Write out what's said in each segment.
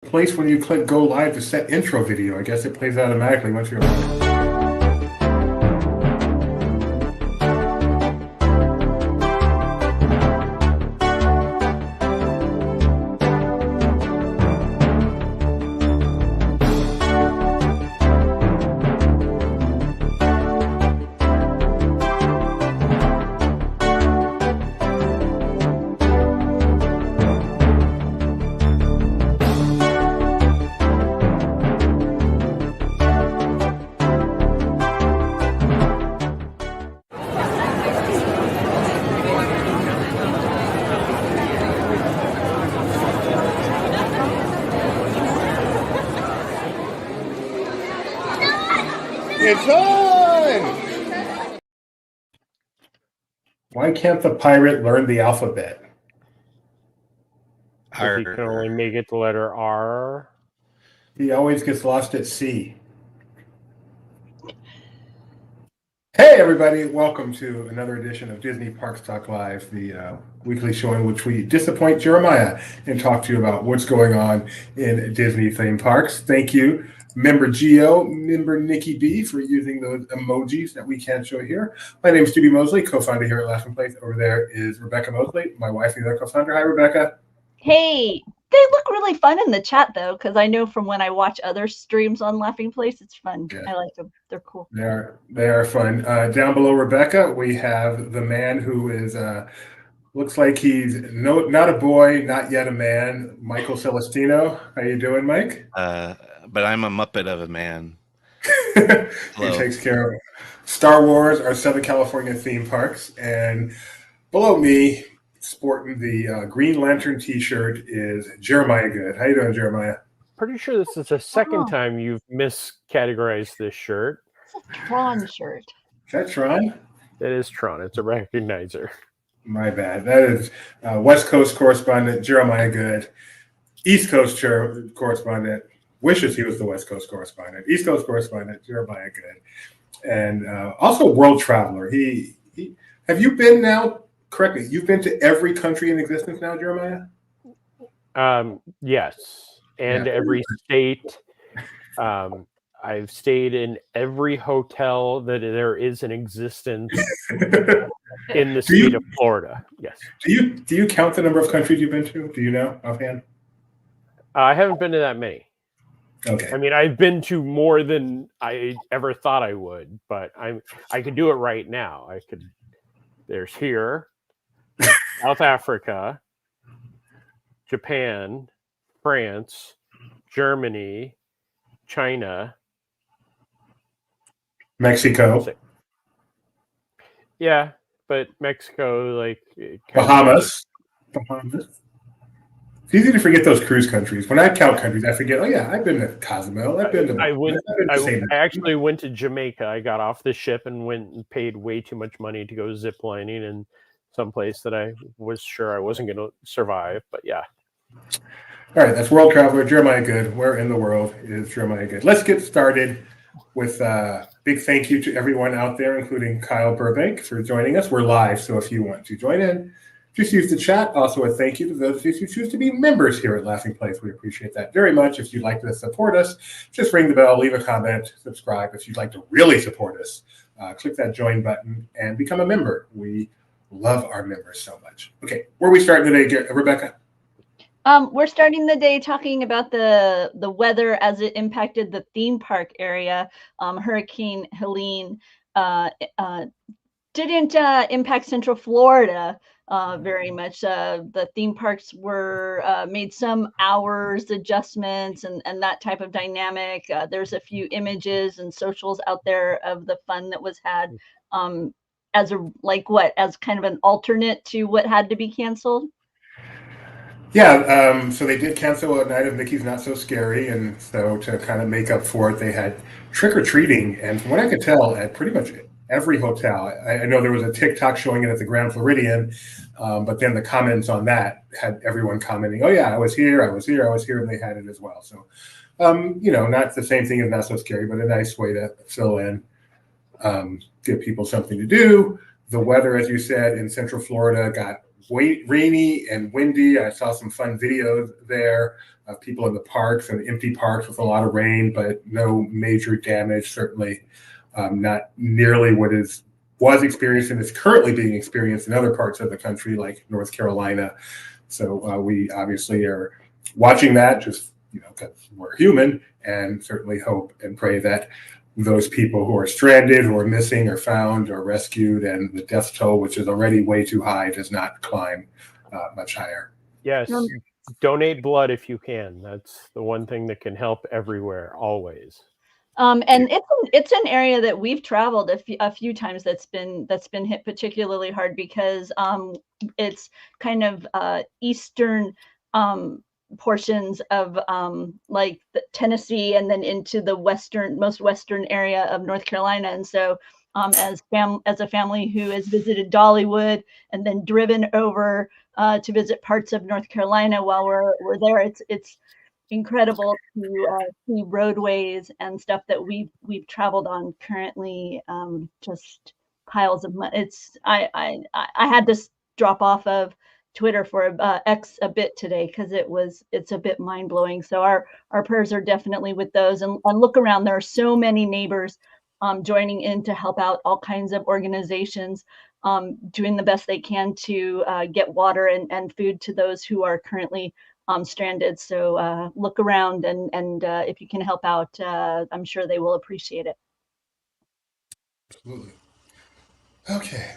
Place when you click go live to set intro video. I guess it plays automatically once you're live. It's on! Why can't the pirate learn the alphabet? Because he can only make it the letter R. He always gets lost at sea. Hey, everybody. Welcome to another edition of Disney Parks Talk Live, the weekly show in which we disappoint Jeremiah and talk to you about what's going on in Disney theme parks. Thank you, member Geo, member Nikki B, for using those emojis that we can't show here. My name is Judy Mosley, co-founder here at Laughing Place. Over there is Rebecca Mosley, my wife and other co-founder. Hi, Rebecca. Hey, they look really fun in the chat, though, because I know from when I watch other streams on Laughing Place, it's fun. Yeah. I like them. They're cool. They are fun. Down below Rebecca, we have the man who is looks like he's not a boy, not yet a man, Michael Celestino. How you doing, Mike? But I'm a Muppet of a man. He takes care of Star Wars, our Southern California theme parks. And below me, sporting the Green Lantern t-shirt, is Jeremiah Good. How you doing, Jeremiah? Pretty sure this is the second time you've miscategorized this shirt. It's a Tron shirt. Is that Tron? It is Tron. It's a recognizer. My bad. That is West Coast correspondent Jeremiah Good. East Coast correspondent wishes he was the West Coast correspondent. East Coast correspondent Jeremiah Good. And also world traveler. He have you been now? Correct me. You've been to every country in existence now, Jeremiah? Yes, and every state. I've stayed in every hotel that there is in existence in the state of Florida. Yes. Do you count the number of countries you've been to? Do you know offhand? I haven't been to that many. Okay. I mean, I've been to more than I ever thought I would, but I could do it right now. There's here. South Africa, Japan, France, Germany, China, Mexico. Yeah, but Mexico, like Bahamas. It's easy to forget those cruise countries. When I count countries, I forget. Oh yeah, I've been to Cozumel. I've been to. I actually went to Jamaica. I got off the ship and went and paid way too much money to go zip lining in some place that I was sure I wasn't going to survive. But yeah. All right, that's World Traveler Jeremiah Good. Where in the world is Jeremiah Good? Let's get started with a big thank you to everyone out there, including Kyle Burbank, for joining us. We're live, so if you want to join in, just use the chat. Also, a thank you to those of you who choose to be members here at Laughing Place. We appreciate that very much. If you'd like to support us, just ring the bell, leave a comment, subscribe. If you'd like to really support us, click that join button and become a member. We love our members so much. Okay, where are we starting today, Rebecca? We're starting the day talking about the weather as it impacted the theme park area. Hurricane Helene didn't impact Central Florida very much. The theme parks were made some hours adjustments and that type of dynamic. There's a few images and socials out there of the fun that was had as kind of an alternate to what had to be canceled. Yeah, so they did cancel a night of Mickey's Not So Scary, and so to kind of make up for it, they had trick-or-treating, and from what I could tell, at pretty much every hotel. I know there was a TikTok showing it at the Grand Floridian, but then the comments on that had everyone commenting, oh yeah, I was here, and they had it as well. So, not the same thing as Not So Scary, but a nice way to fill in, give people something to do. The weather, as you said, in Central Florida got rainy and windy. I saw some fun videos there of people in the parks and empty parks with a lot of rain, but no major damage. Certainly not nearly what was experienced and is currently being experienced in other parts of the country, like North Carolina. So we obviously are watching that, just because we're human, and certainly hope and pray that those people who are stranded, who are missing, are found, or rescued, and the death toll, which is already way too high, does not climb much higher. Yes, donate blood if you can. That's the one thing that can help everywhere, always. And it's an area that we've traveled a few times that's been hit particularly hard because it's kind of eastern portions of like Tennessee and then into the most western area of North Carolina. And so as a family who has visited Dollywood and then driven over to visit parts of North Carolina while we're there, it's incredible to see roadways and stuff that we've traveled on currently, just piles of mud. I had to drop off of Twitter for X a bit today because it's a bit mind-blowing. So our prayers are definitely with those, and look around, there are so many neighbors joining in to help out, all kinds of organizations doing the best they can to get water and food to those who are currently stranded. So look around, and if you can help out, I'm sure they will appreciate it. Absolutely. Okay,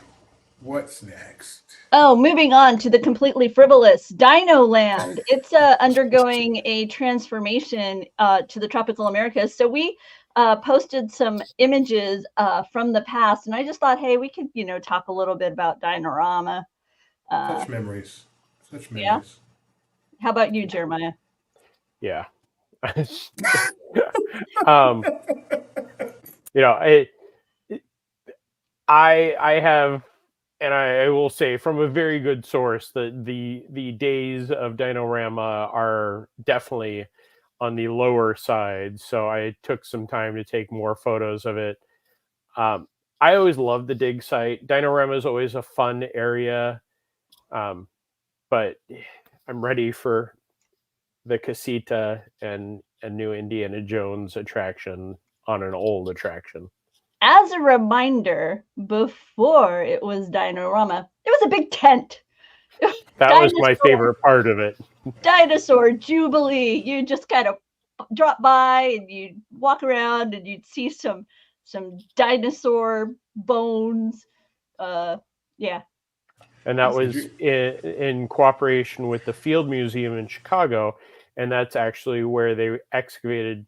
what's next? Oh, moving on to the completely frivolous Dino Land. It's undergoing a transformation to the tropical Americas. So we posted some images from the past, and I just thought, hey, we could talk a little bit about Dinorama. Such memories. Yeah. How about you, Jeremiah? Yeah. I have, and I will say from a very good source that the days of Dinorama are definitely on the lower side. So I took some time to take more photos of it. I always loved the dig site. Dinorama is always a fun area, but I'm ready for the Casita and a new Indiana Jones attraction on an old attraction. As a reminder, before it was Dinorama, it was a big tent. That was my favorite part of it. Dinosaur Jubilee. You just kind of drop by and you'd walk around and you'd see some dinosaur bones. Yeah. And that was in cooperation with the Field Museum in Chicago. And that's actually where they excavated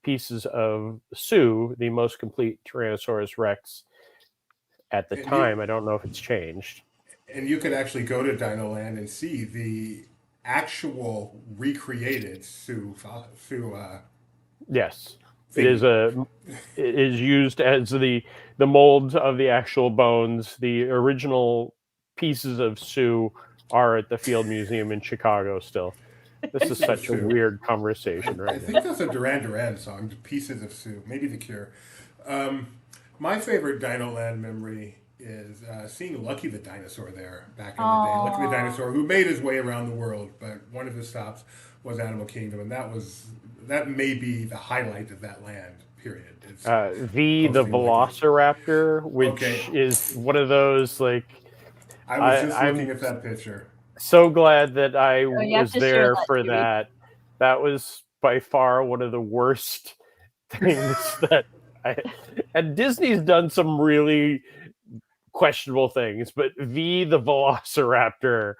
pieces of Sue, the most complete Tyrannosaurus Rex at the time. I don't know if it's changed. And you could actually go to Dino Land and see the actual recreated Sue. Yes. It is used as the molds of the actual bones. The original pieces of Sue are at the Field Museum in Chicago still. This is such a weird conversation, right? I think that's a Duran Duran song, Pieces of Sue, maybe The Cure. My favorite Dino Land memory is seeing Lucky the Dinosaur there back in the day. Lucky the Dinosaur, who made his way around the world, but one of his stops was Animal Kingdom, and that may be the highlight of that land, period. The Velociraptor, which is one of those, like... I was just looking at that picture. So glad that I was there for that. That was by far one of the worst things that and Disney's done some really questionable things, but the Velociraptor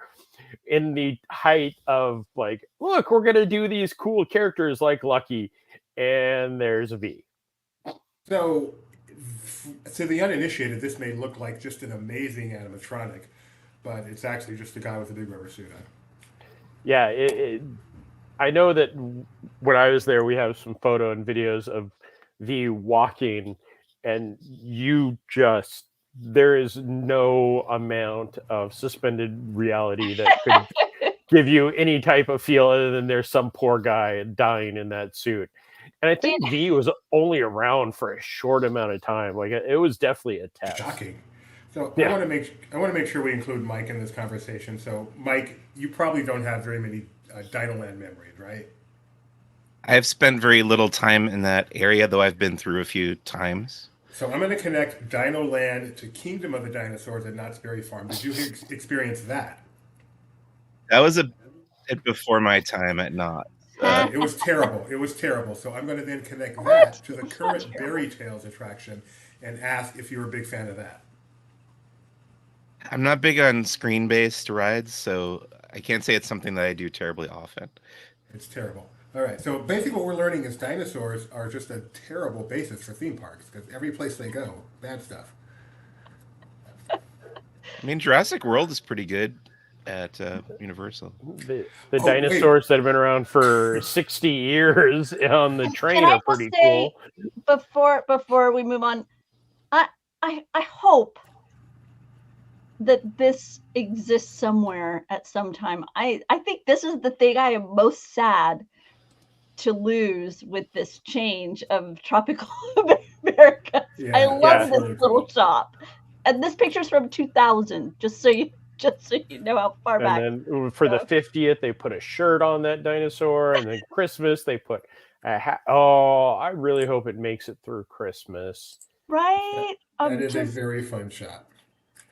in the height of like, look, we're gonna do these cool characters like Lucky, and there's a V. So to the uninitiated, this may look like just an amazing animatronic, but it's actually just a guy with a big rubber suit on. Yeah, I know that when I was there, we have some photo and videos of the walking, and there is no amount of suspended reality that could give you any type of feel other than there's some poor guy dying in that suit. And I think V was only around for a short amount of time. Like, it was definitely a test. Shocking. So Yeah. I want to make sure we include Mike in this conversation. So Mike, you probably don't have very many Dinoland memories, right? I've spent very little time in that area, though I've been through a few times. So I'm going to connect Dinoland to Kingdom of the Dinosaurs at Knott's Berry Farm. Did you experience that? That was a bit before my time at Knott. It was terrible. It was terrible. So I'm going to then connect What? that to the It's not current terrible. Berry Tales attraction and ask if you're a big fan of that. I'm not big on screen-based rides, so I can't say it's something that I do terribly often. It's terrible. All right. So basically, what we're learning is dinosaurs are just a terrible basis for theme parks because every place they go, bad stuff. I mean, Jurassic World is pretty good at Universal. The Oh, wait. dinosaurs that have been around for 60 years on the train Can I are just pretty say, cool. before we move on, I hope that this exists somewhere at some time. I think this is the thing I am most sad to lose with this change of tropical America. Yeah, I love yeah. this really little cool. shop, and this picture's from 2000. Just so you know how far And back. then for the 50th, they put a shirt on that dinosaur, and then Christmas they put a hat. Oh, I really hope it makes it through Christmas. Right? That is a very fun shot.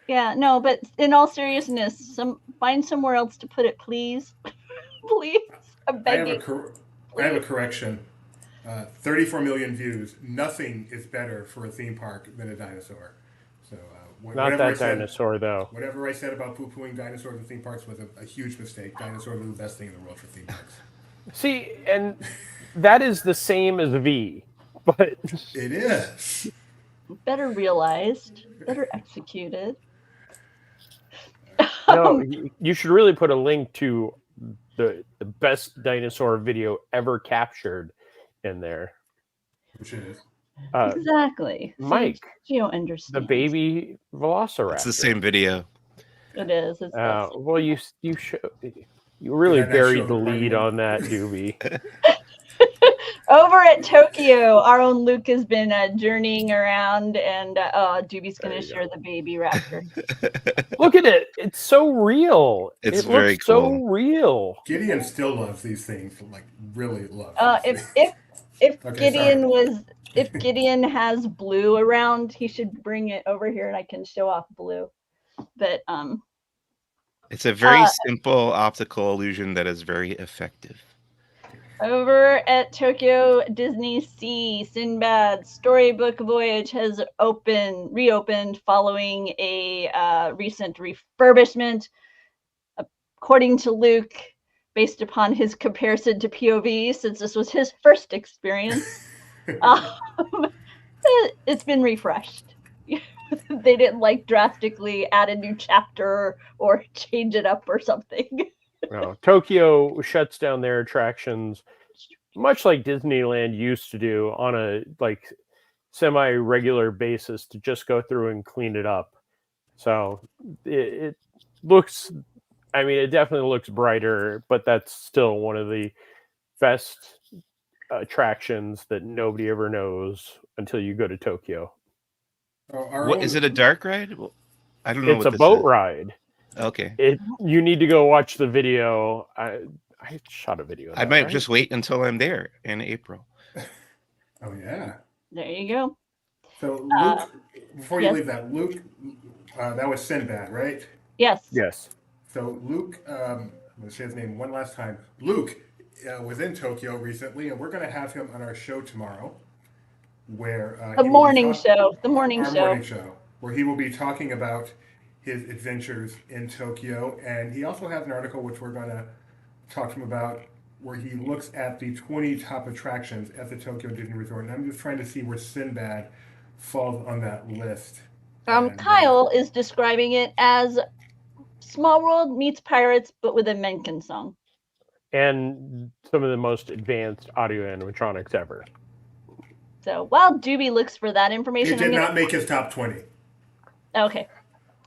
Yeah, no, but in all seriousness, find somewhere else to put it, please. Please. I'm I have begging. I have a correction. 34 million views. Nothing is better for a theme park than a dinosaur. So Not that dinosaur, though. Whatever I said about poo-pooing dinosaurs in theme parks was a huge mistake. Dinosaurs are the best thing in the world for theme parks. See, and that is the same as V, but It is. Better realized, better executed. no, you should really put a link to the best dinosaur video ever captured in there. Which is. Exactly. Mike, Geo understands. the baby velociraptor. It's the same video. It is. It's well, you really Did I not buried show the the right lead one? on that, Doobie. over at Tokyo. Our own Luke has been journeying around, and Doobie's going to share the baby raptor. Look at it; it's so real. It's it very looks so cool. real. Gideon still loves these things. Like really loves. If Okay, Gideon sorry. if Gideon has Blue around, he should bring it over here, and I can show off Blue. But It's a very simple optical illusion that is very effective. over at Tokyo Disney Sea, Sinbad's Storybook Voyage has reopened following a recent refurbishment. According to Luke, based upon his comparison to POV, since this was his first experience, it's been refreshed. They didn't drastically add a new chapter or change it up or something. No, Tokyo shuts down their attractions much like Disneyland used to do on a semi-regular basis to just go through and clean it up. So it looks, I mean, it definitely looks brighter, but that's still one of the best attractions that nobody ever knows until you go to Tokyo. Is it a dark ride? Well, I don't know. It's a boat ride. Okay. You need to go watch the video. I shot a video. I might just wait until I'm there in April. Oh yeah. There you go. So Luke, before you leave that, Luke, that was Sinbad, right? Yes. Yes. So Luke, I'm going to say his name one last time. Luke was in Tokyo recently, and we're going to have him on our show tomorrow. Where the morning show, where he will be talking about his adventures in Tokyo, and he also has an article which we're going to talk to him about, where he looks at the 20 top attractions at the Tokyo Disney Resort, and I'm just trying to see where Sinbad falls on that list. Kyle is describing it as Small World meets Pirates, but with a Menken song, and some of the most advanced audio animatronics ever. So while Doobie looks for that information, it did not make his top 20. Okay,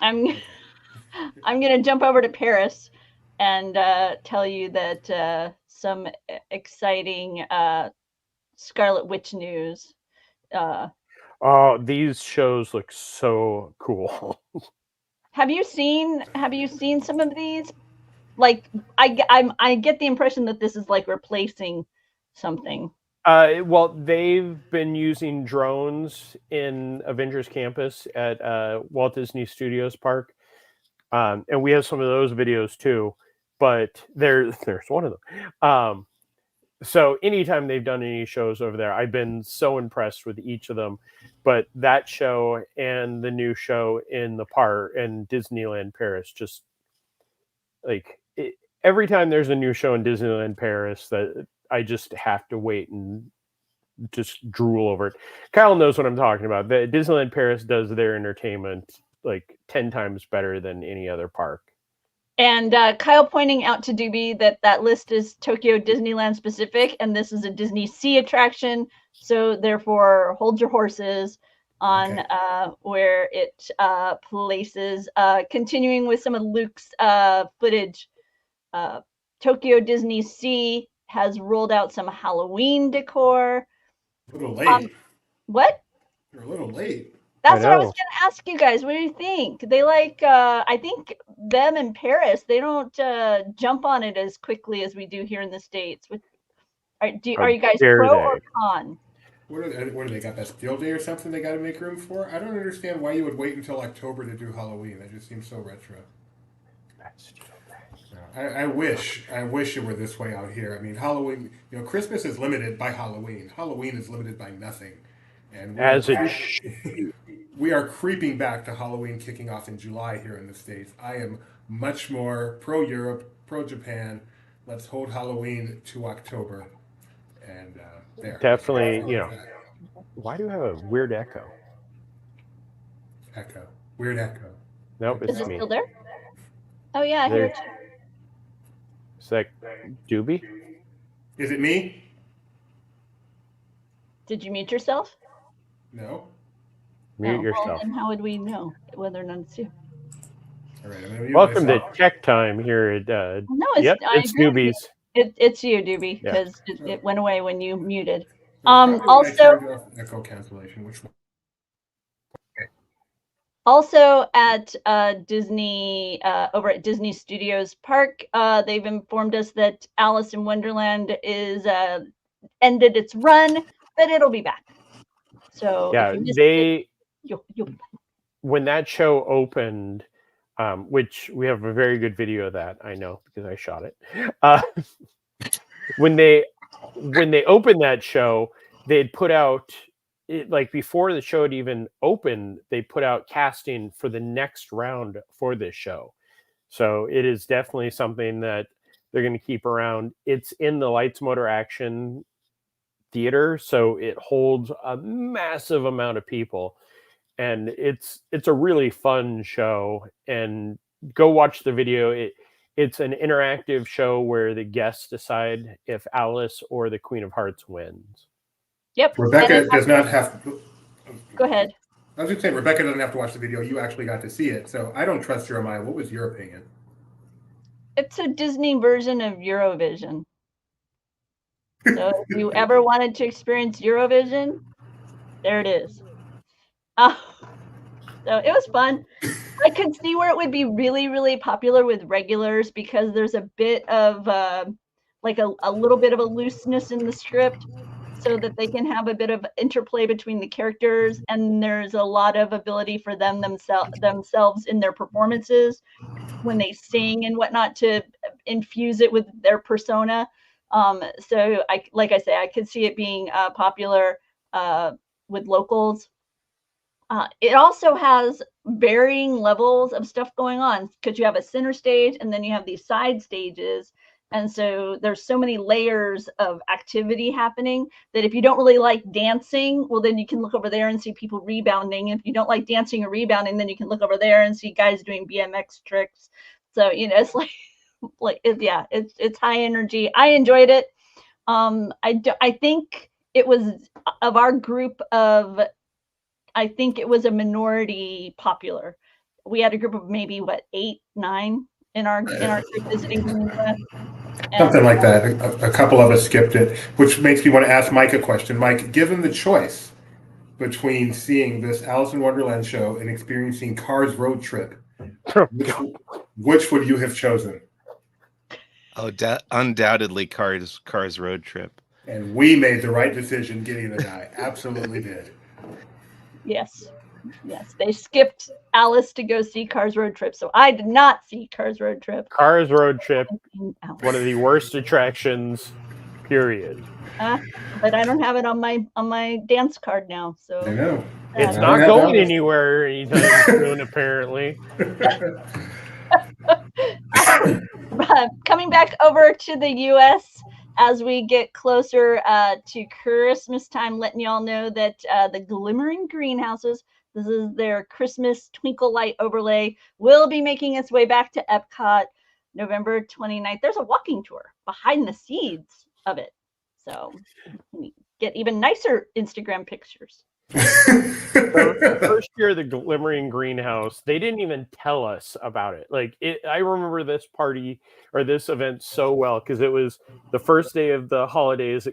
I'm gonna jump over to Paris and tell you that some exciting Scarlet Witch news. Oh, these shows look so cool. Have you seen some of these? Like, I get the impression that this is like replacing something. Well, they've been using drones in Avengers Campus at Walt Disney Studios Park, and we have some of those videos too. But there's one of them. So anytime they've done any shows over there, I've been so impressed with each of them. But that show and the new show in the park in Disneyland Paris, just like every time there's a new show in Disneyland Paris, that I just have to wait and just drool over it. Kyle knows what I'm talking about. The Disneyland Paris does their entertainment like 10 times better than any other park. And Kyle pointing out to Doobie that list is Tokyo Disneyland specific, and this is a Disney Sea attraction. So therefore, hold your horses on where it places. Continuing with some of Luke's footage, Tokyo Disney Sea has rolled out some Halloween decor. A little late. What? You're a little late. That's what I was going to ask you guys. What do you think? They I think them in Paris, they don't jump on it as quickly as we do here in the States. Are you guys pro or con? What do they got? Bastille Day or something they got to make room for? I don't understand why you would wait until October to do Halloween. That just seems so retro. I wish it were this way out here. I mean, Halloween, Christmas is limited by Halloween. Halloween is limited by nothing. And we are creeping back to Halloween kicking off in July here in the States. I am much more pro-Europe, pro-Japan. Let's hold Halloween to October. And there. Definitely, Why do you have a weird echo? Weird echo. Nope, it's me. Is it me. Still there? Oh, yeah, I hear it. Is that Doobie? Is it me? Did you mute yourself? No. Mute yourself. Well, then how would we know whether or not it's you? All right, welcome to Tech Time here at no, it's Doobie's. It's you, Doobie, because it went away when you muted. Also echo cancellation, which one? Also at Disney, over at Disney Studios Park, they've informed us that Alice in Wonderland is ended its run, but it'll be back. So yeah, you'll be back. When that show opened, which we have a very good video of that, I know because I shot it. When they opened that show, they had put out. Like before the show had even opened, they put out casting for the next round for this show. So it is definitely something that they're going to keep around. It's in the Lights Motor Action Theater, so it holds a massive amount of people. And it's a really fun show. And go watch the video. It's an interactive show where the guests decide if Alice or the Queen of Hearts wins. Yep. Rebecca does not have. Go ahead. I was just saying, Rebecca doesn't have to watch the video. You actually got to see it, so I don't trust Jeremiah. What was your opinion? It's a Disney version of Eurovision. So if you ever wanted to experience Eurovision, there it is. So it was fun. I could see where it would be really, really popular with regulars because there's a bit of like a little bit of a looseness in the script, so that they can have a bit of interplay between the characters, and there's a lot of ability for themselves in their performances when they sing and whatnot to infuse it with their persona. So like I say, I could see it being popular with locals. It also has varying levels of stuff going on because you have a center stage and then you have these side stages. And so there's so many layers of activity happening that if you don't really like dancing, well, then you can look over there and see people rebounding. If you don't like dancing or rebounding, then you can look over there and see guys doing BMX tricks. So, it's it's high energy. I enjoyed it. I think it was of our group of, I think it was a minority popular. We had a group of maybe 8, 9 in our group visiting. Something like that. A couple of us skipped it, which makes me want to ask Mike a question. Mike, given the choice between seeing this Alice in Wonderland show and experiencing Cars Road Trip, which would you have chosen? Oh, undoubtedly Cars Road Trip. And we made the right decision, Gideon and I. Absolutely did. Yes. Yes. They skipped Alice to go see Cars Road Trip. So I did not see Cars Road Trip. Cars Road Trip, one of the worst attractions, period. But I don't have it on my dance card now. So I know. It's I not don't have going that. anywhere anytime soon, apparently. Coming back over to the U.S. as we get closer to Christmas time, letting y'all know that the Glimmering Greenhouses, this is their Christmas twinkle light overlay, will be making its way back to EPCOT November 29th. There's a walking tour behind the scenes of it. So we get even nicer Instagram pictures. The first year of the Glimmering Greenhouse, they didn't even tell us about it. I remember this party or this event so well because it was the first day of the holidays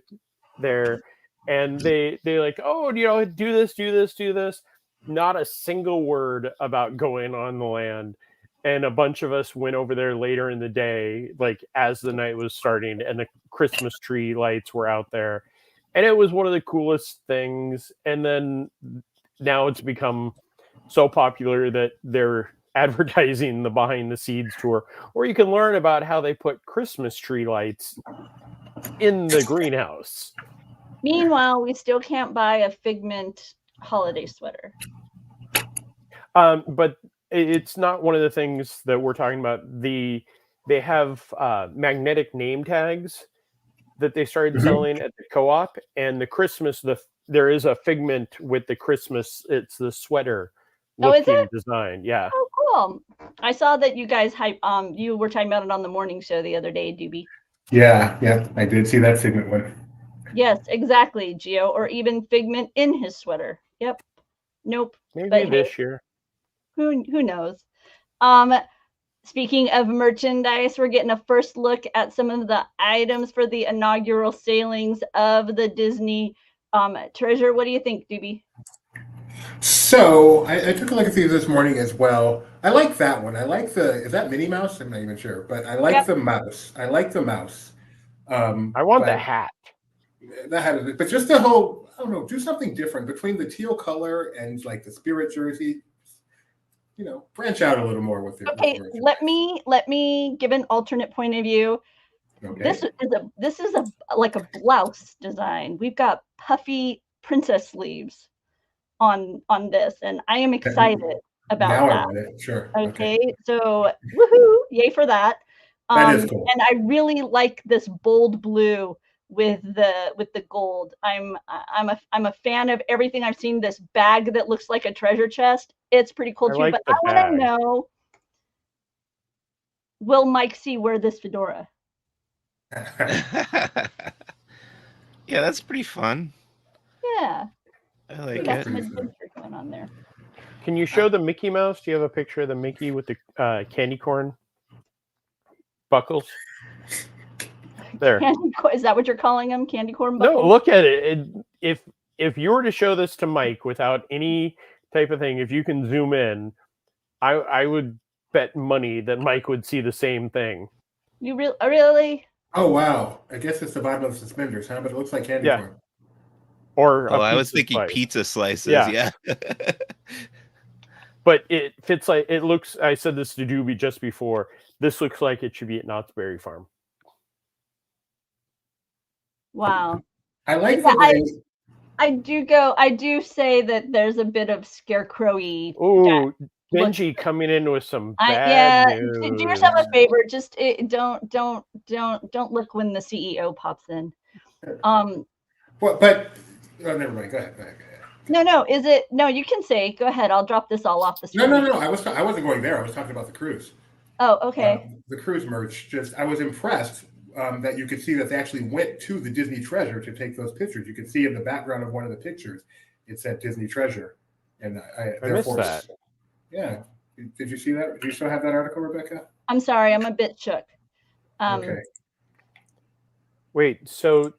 there, and they like, oh, do this. Not a single word about going on the land. And a bunch of us went over there later in the day, like as the night was starting, and the Christmas tree lights were out there. And it was one of the coolest things. And then now it's become so popular that they're advertising the behind the scenes tour, where you can learn about how they put Christmas tree lights in the greenhouse. Meanwhile, we still can't buy a Figment holiday sweater. But it's not one of the things that we're talking about. They have magnetic name tags that they started selling at the co-op, and the Christmas, there is a Figment with the Christmas, it's the sweater looking design. Yeah. Oh, cool. I saw that you guys you were talking about it on the morning show the other day, Doobie. Yeah, I did see that Figment one. Yes, exactly, Gio, or even Figment in his sweater. Yep. Nope. Maybe this year. Who knows? Speaking of merchandise, we're getting a first look at some of the items for the inaugural sailings of the Disney Treasure. What do you think, Doobie? So I took a look at these this morning as well. I like that one. I like is that Minnie Mouse? I'm not even sure, but I like the mouse. I like the mouse. I want the hat. That hat is, but just the whole, I don't know, do something different between the teal color and like the Spirit jersey. Branch out a little more with it. Okay, let me give an alternate point of view. Okay. This is like a blouse design. We've got puffy princess sleeves on this, and I am excited about now that. I want it. Sure. Okay, so woohoo, yay for that. That is cool. And I really like this bold blue with the gold. I'm a fan of everything I've seen. This bag that looks like a treasure chest, it's pretty cool too. But I want to know, will Mike C wear this fedora? Yeah, that's pretty fun. Yeah, I like got it. some adventure going on there. Can you show the Mickey Mouse? Do you have a picture of the Mickey with the candy corn buckles? There. Is that what you're calling them? Candy corn buckles? No, look at it. If you were to show this to Mike without any type of thing, if you can zoom in, I would bet money that Mike would see the same thing. You really? Oh wow! I guess it's the bottom of the suspenders, huh? But it looks like candy corn. Or I was thinking pizza slices. Yeah. But it fits like it looks. I said this to Doobie just before. This looks like it should be at Knott's Berry Farm. Wow. I like the way. I do say that there's a bit of scarecrowy. Oh, Benji coming in with some bad news. Do yourself a favor. Just don't look when the CEO pops in. But never mind. Go ahead. No. Is it? No, you can say. Go ahead. I'll drop this all off the screen. No. I wasn't going there. I was talking about the cruise. Oh, okay. The cruise merch. I was impressed that you could see that they actually went to the Disney Treasure to take those pictures. You could see in the background of one of the pictures, it said Disney Treasure, and I missed that. Yeah. Did you see that? Do you still have that article, Rebecca? I'm sorry. I'm a bit shook. Okay. Wait. So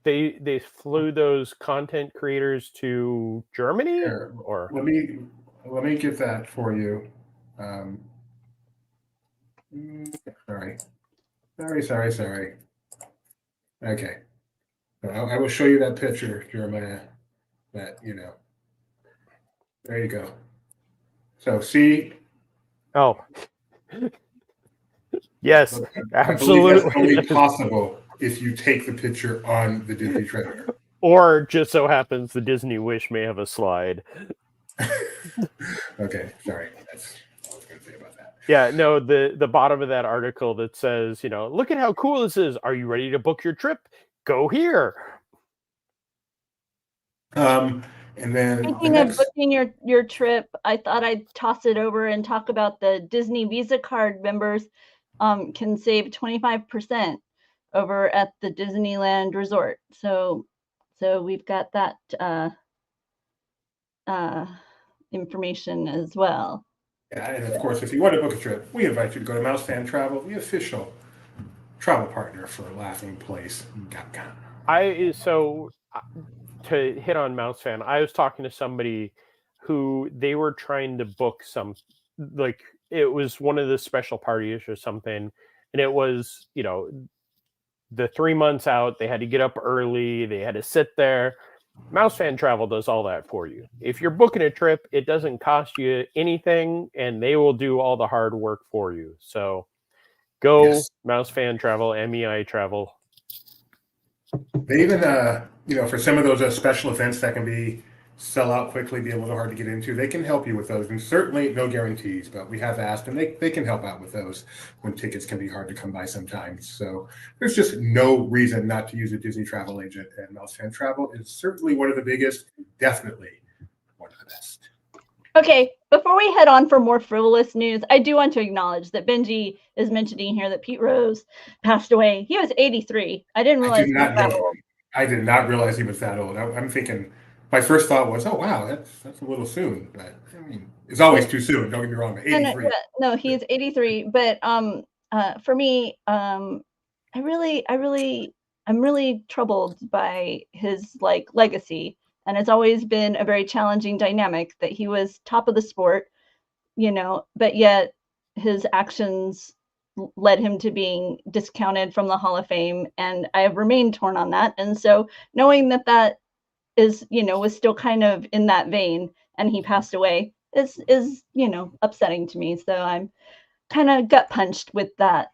they flew those content creators to Germany, Here, or let me get that for you. Sorry. Okay, so I will show you that picture, Jeremiah. That there you go. So see, oh, yes, I believe that's only absolutely. possible if you take the picture on the Disney Treasure. Or just so happens the Disney Wish may have a slide. Okay, sorry. That's all I was going to say about that. Yeah, no, the bottom of that article that says, look at how cool this is. Are you ready to book your trip? Go here. And then the Speaking of next, booking your trip, I thought I'd toss it over and talk about the Disney Visa card members can save 25% over at the Disneyland Resort. So we've got that information as well. yeah, and of course, if you want to book a trip, we invite you to go to Mouse Fan Travel, the official travel partner for Laughing Place. To hit on Mouse Fan, I was talking to somebody who they were trying to book like it was one of the special parties or something, and it was the 3 months out. They had to get up early. They had to sit there. Mouse Fan Travel does all that for you. If you're booking a trip, it doesn't cost you anything, and they will do all the hard work for you. So go Yes. Mouse Fan Travel, MEI Travel. They even, for some of those special events that can sell out quickly, be a little hard to get into, they can help you with those. And certainly no guarantees, but we have asked, and they can help out with those when tickets can be hard to come by sometimes. So there's just no reason not to use a Disney travel agent. And Mouse Fan Travel is certainly one of the biggest, definitely one of the best. Okay, before we head on for more frivolous news, I do want to acknowledge that Benji is mentioning here that Pete Rose passed away. He was 83. I didn't realize he was that old. I did not realize he was that old. I'm thinking, my first thought was, oh, wow, that's a little soon. But, I mean, it's always too soon. Don't get me wrong, but 83. No, he is 83. But for me, I'm really troubled by his legacy. And it's always been a very challenging dynamic that he was top of the sport, but yet his actions led him to being discounted from the Hall of Fame. And I have remained torn on that. And so knowing that is, was still kind of in that vein and he passed away is upsetting to me. So I'm kind of gut punched with that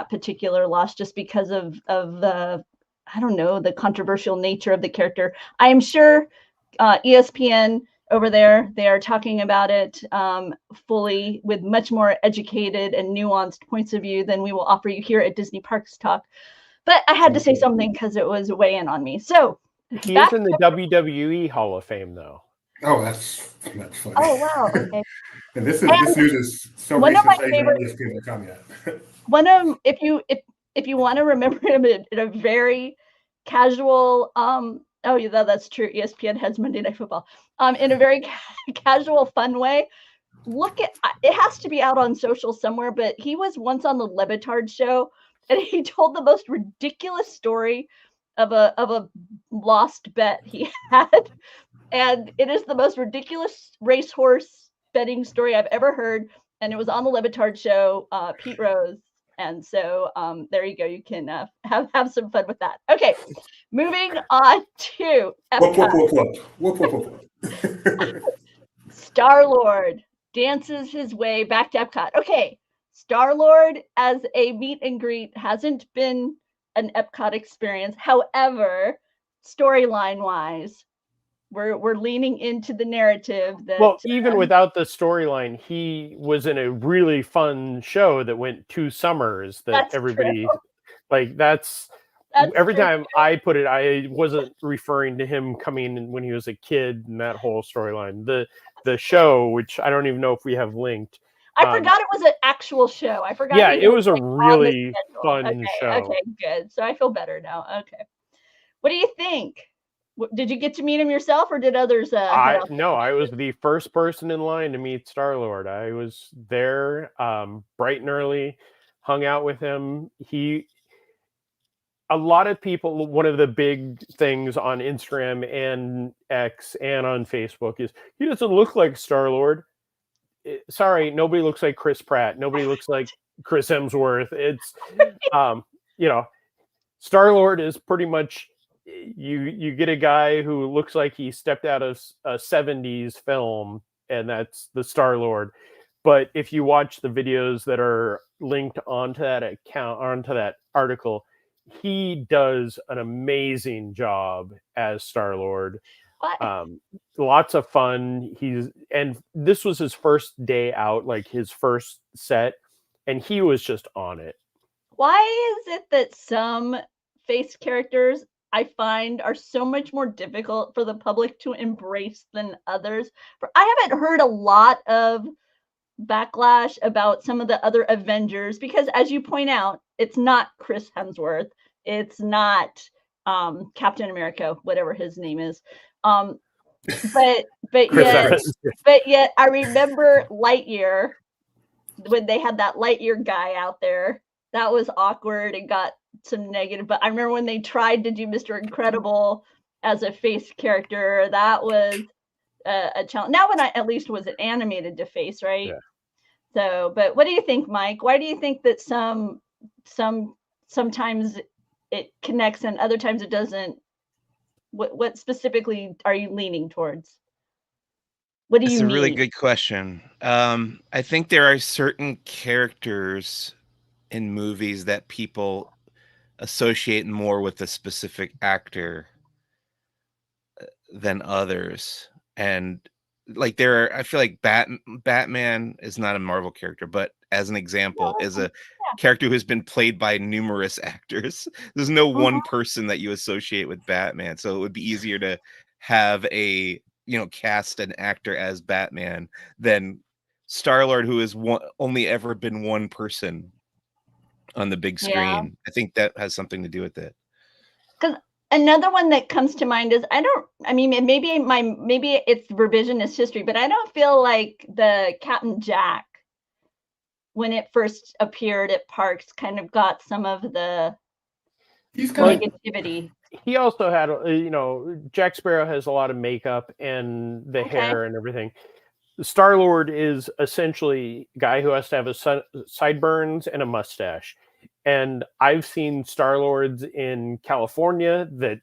particular loss, just because of the, I don't know, the controversial nature of the character. I am sure ESPN over there, they are talking about it fully with much more educated and nuanced points of view than we will offer you here at Disney Parks Talk. But I had to say something because it was weighing on me. So he is in the WWE Hall of Fame, though. Oh, that's funny. Oh, wow. Okay. And this news is so recent. ESPN.com yet. One of if you want to remember him in a very casual oh yeah, that's true. ESPN has Monday Night Football. In a very casual, fun way. Look at it, has to be out on social somewhere, but he was once on the Le Batard show, and he told the most ridiculous story of a lost bet he had, and it is the most ridiculous racehorse betting story I've ever heard. And it was on the Le Batard show, Pete Rose. And so there you go. You can have some fun with that. Okay, moving on to EPCOT. Star-Lord dances his way back to EPCOT. Okay, Star-Lord as a meet and greet hasn't been an EPCOT experience. However, storyline-wise, we're leaning into the narrative that. Well, even without the storyline, he was in a really fun show that went 2 summers that everybody true. That's every true. Time I put it, I wasn't referring to him coming in when he was a kid and that whole storyline. The show, which I don't even know if we have linked. I forgot it was an actual show. I forgot. Yeah, it was a really fun show. Okay, good. So I feel better now. Okay. What do you think? Did you get to meet him yourself, or did others? No, I was the first person in line to meet Star-Lord. I was there bright and early, hung out with him. a lot of people, one of the big things on Instagram and X and on Facebook is he doesn't look like Star-Lord. Sorry, nobody looks like Chris Pratt. Nobody looks like Chris Hemsworth. It's, you know, Star-Lord is pretty much, you get a guy who looks like he stepped out of a 70s film, and that's the Star-Lord. But if you watch the videos that are linked onto that account, onto that article, he does an amazing job as Star-Lord. Lots of fun. And this was his first day out, like his first set, and he was just on it. Why is it that some face characters I find are so much more difficult for the public to embrace than others? I haven't heard a lot of backlash about some of the other Avengers because, as you point out, it's not Chris Hemsworth, it's not Captain America, whatever his name is. But yet I remember Lightyear, when they had that Lightyear guy out there. That was awkward and got some negative. But I remember when they tried to do Mr. Incredible as a face character, that was a challenge. That one at least was an animated to face, right? Yeah. So, but what do you think, Mike? Why do you think that sometimes it connects and other times it doesn't? What specifically are you leaning towards? What do you mean? It's a really good question. I think there are certain characters in movies that people associate more with a specific actor than others. And like I feel like Batman is not a Marvel character, but as an example, is a character who has been played by numerous actors. There's no one person that you associate with Batman. So it would be easier to have cast an actor as Batman than Star-Lord, who has only ever been one person on the big screen. Yeah. I think that has something to do with it. Because another one that comes to mind is maybe it's revisionist history, but I don't feel like the Captain Jack, when it first appeared at parks, kind of got some of the negativity. He also had, Jack Sparrow has a lot of makeup and the hair and everything. Star-Lord is essentially a guy who has to have sideburns and a mustache. And I've seen Star-Lords in California that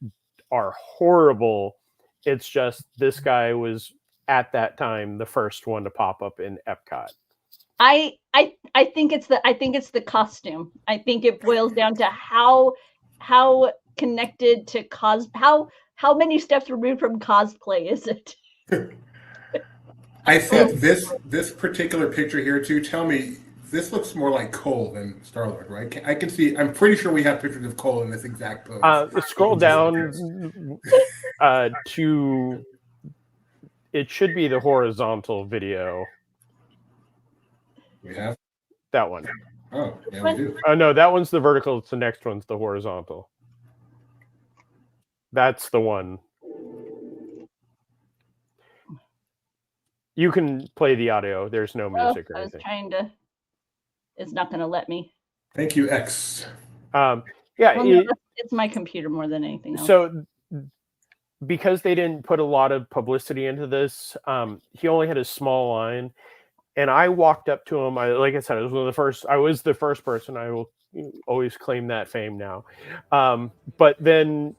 are horrible. It's just this guy was at that time the first one to pop up in EPCOT. I think it's the costume. I think it boils down to how connected to how many steps removed from cosplay is it? I think this particular picture here too. Tell me, this looks more like Cole than Star-Lord, right? I can see. I'm pretty sure we have pictures of Cole in this exact pose. Scroll down to. It should be the horizontal video. We have that one. Oh, yeah, we do. Oh no, that one's the vertical. It's the next one's the horizontal. That's the one. You can play the audio. There's no music or anything. I was trying to. It's not going to let me. Thank you, X. It's my computer more than anything else. So, because they didn't put a lot of publicity into this, he only had a small line, and I walked up to him. Like I said, I was the first person. I will always claim that fame now. But then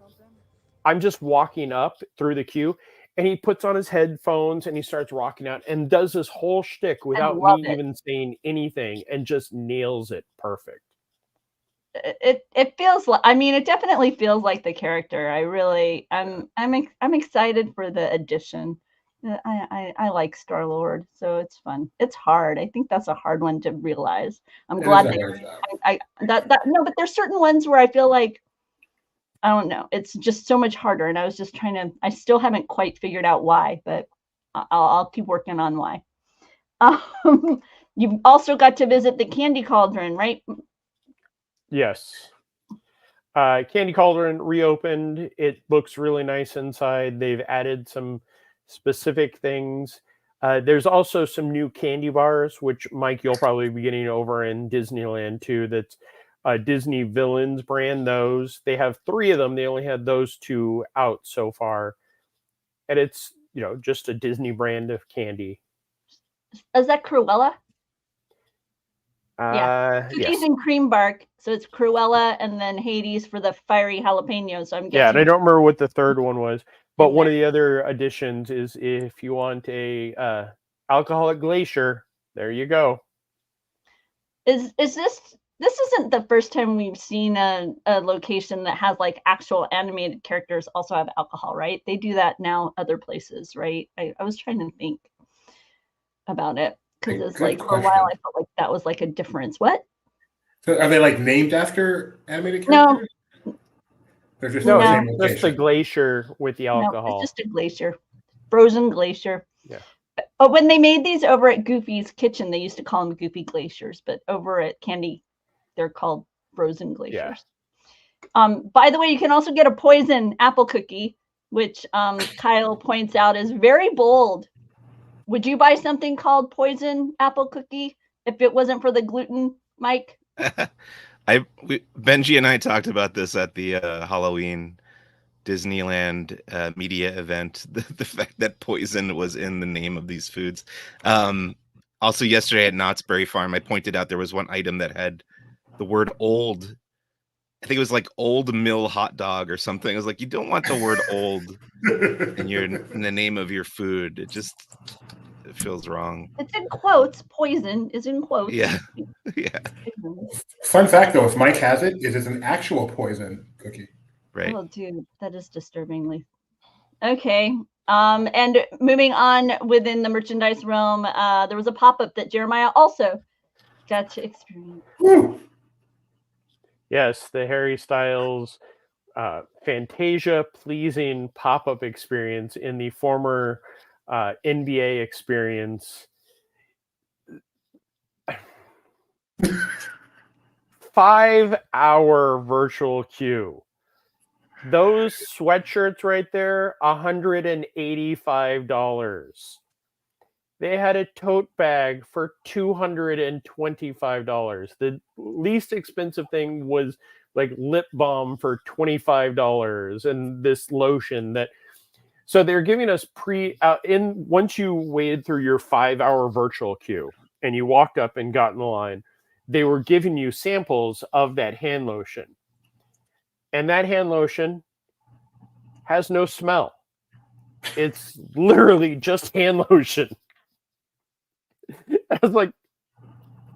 I'm just walking up through the queue. And he puts on his headphones and he starts rocking out and does this whole shtick without me even saying anything and just nails it perfect. It feels like, it definitely feels like the character. I'm excited for the addition. I like Star-Lord, so it's fun. It's hard. I think that's a hard one to realize. I'm glad but there's certain ones where I feel like, I don't know. It's just so much harder. And I was just I still haven't quite figured out why, but I'll keep working on why. You've also got to visit the Candy Cauldron, right? Yes. Candy Cauldron reopened. It looks really nice inside. They've added some specific things. There's also some new candy bars, which, Mike, you'll probably be getting over in Disneyland too. That's Disney Villains brand those. They have 3 of them. They only had those 2 out so far. And it's, just a Disney brand of candy. Is that Cruella? Yeah. Cookies Yes. and cream bark. So it's Cruella and then Hades for the fiery jalapenos. So I'm guessing. Yeah, and I don't remember what the third one was. But And one of the other additions is if you want a alcoholic glacier, there you go. Is this isn't the first time we've seen a location that has like actual animated characters also have alcohol, right? They do that now other places, right? I was trying to think about it because it's Good like for a while question. I felt like that was like a difference. What? So are they like named after animated No. characters? They're just No, in the same just location. the glacier with the No, alcohol. it's just a glacier. Frozen glacier. Yeah. But when they made these over at Goofy's Kitchen, they used to call them Goofy Glaciers, but over at Candy, they're called frozen glaciers. Yeah. By the way, you can also get a poison apple cookie, which Kyle points out is very bold. Would you buy something called poison apple cookie if it wasn't for the gluten, Mike? Benji and I talked about this at the Halloween Disneyland media event. The fact that poison was in the name of these foods. Also, yesterday at Knott's Berry Farm, I pointed out there was one item that had the word "old." I think it was like Old Mill hot dog or something. I was like, you don't want the word "old" in the name of your food. It feels wrong. It's in quotes. Poison is in quotes. Yeah. Yeah. Fun fact though, if Mike has it, it is an actual poison cookie. Right. Oh, dude, that is disturbingly. Okay. And moving on within the merchandise realm, there was a pop-up that Jeremiah also got to experience. Woo. Yes, the Harry Styles Fantasia pleasing pop-up experience in the former NBA experience. 5-hour virtual queue. Those sweatshirts right there, $185. They had a tote bag for $225. The least expensive thing was like lip balm for $25 and this lotion that. So they're giving us once you waited through your 5-hour virtual queue and you walked up and got in the line, they were giving you samples of that hand lotion. And that hand lotion has no smell. It's literally just hand lotion. I was like,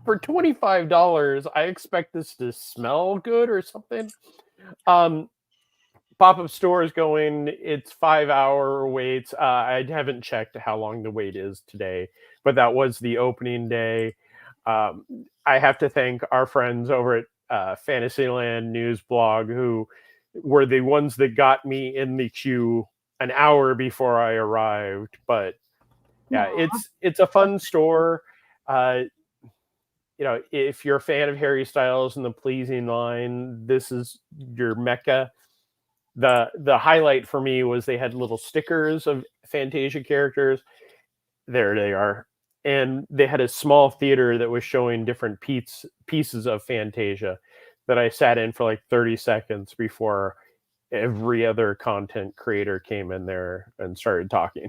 for $25, I expect this to smell good or something. Pop-up store is going, it's 5-hour waits. I haven't checked how long the wait is today, but that was the opening day. I have to thank our friends over at Fantasyland News Blog, who were the ones that got me in the queue an hour before I arrived. But yeah, it's a fun store. If you're a fan of Harry Styles and the pleasing line, this is your mecca. The highlight for me was they had little stickers of Fantasia characters. There they are. And they had a small theater that was showing different pieces of Fantasia that I sat in for like 30 seconds before every other content creator came in there and started talking.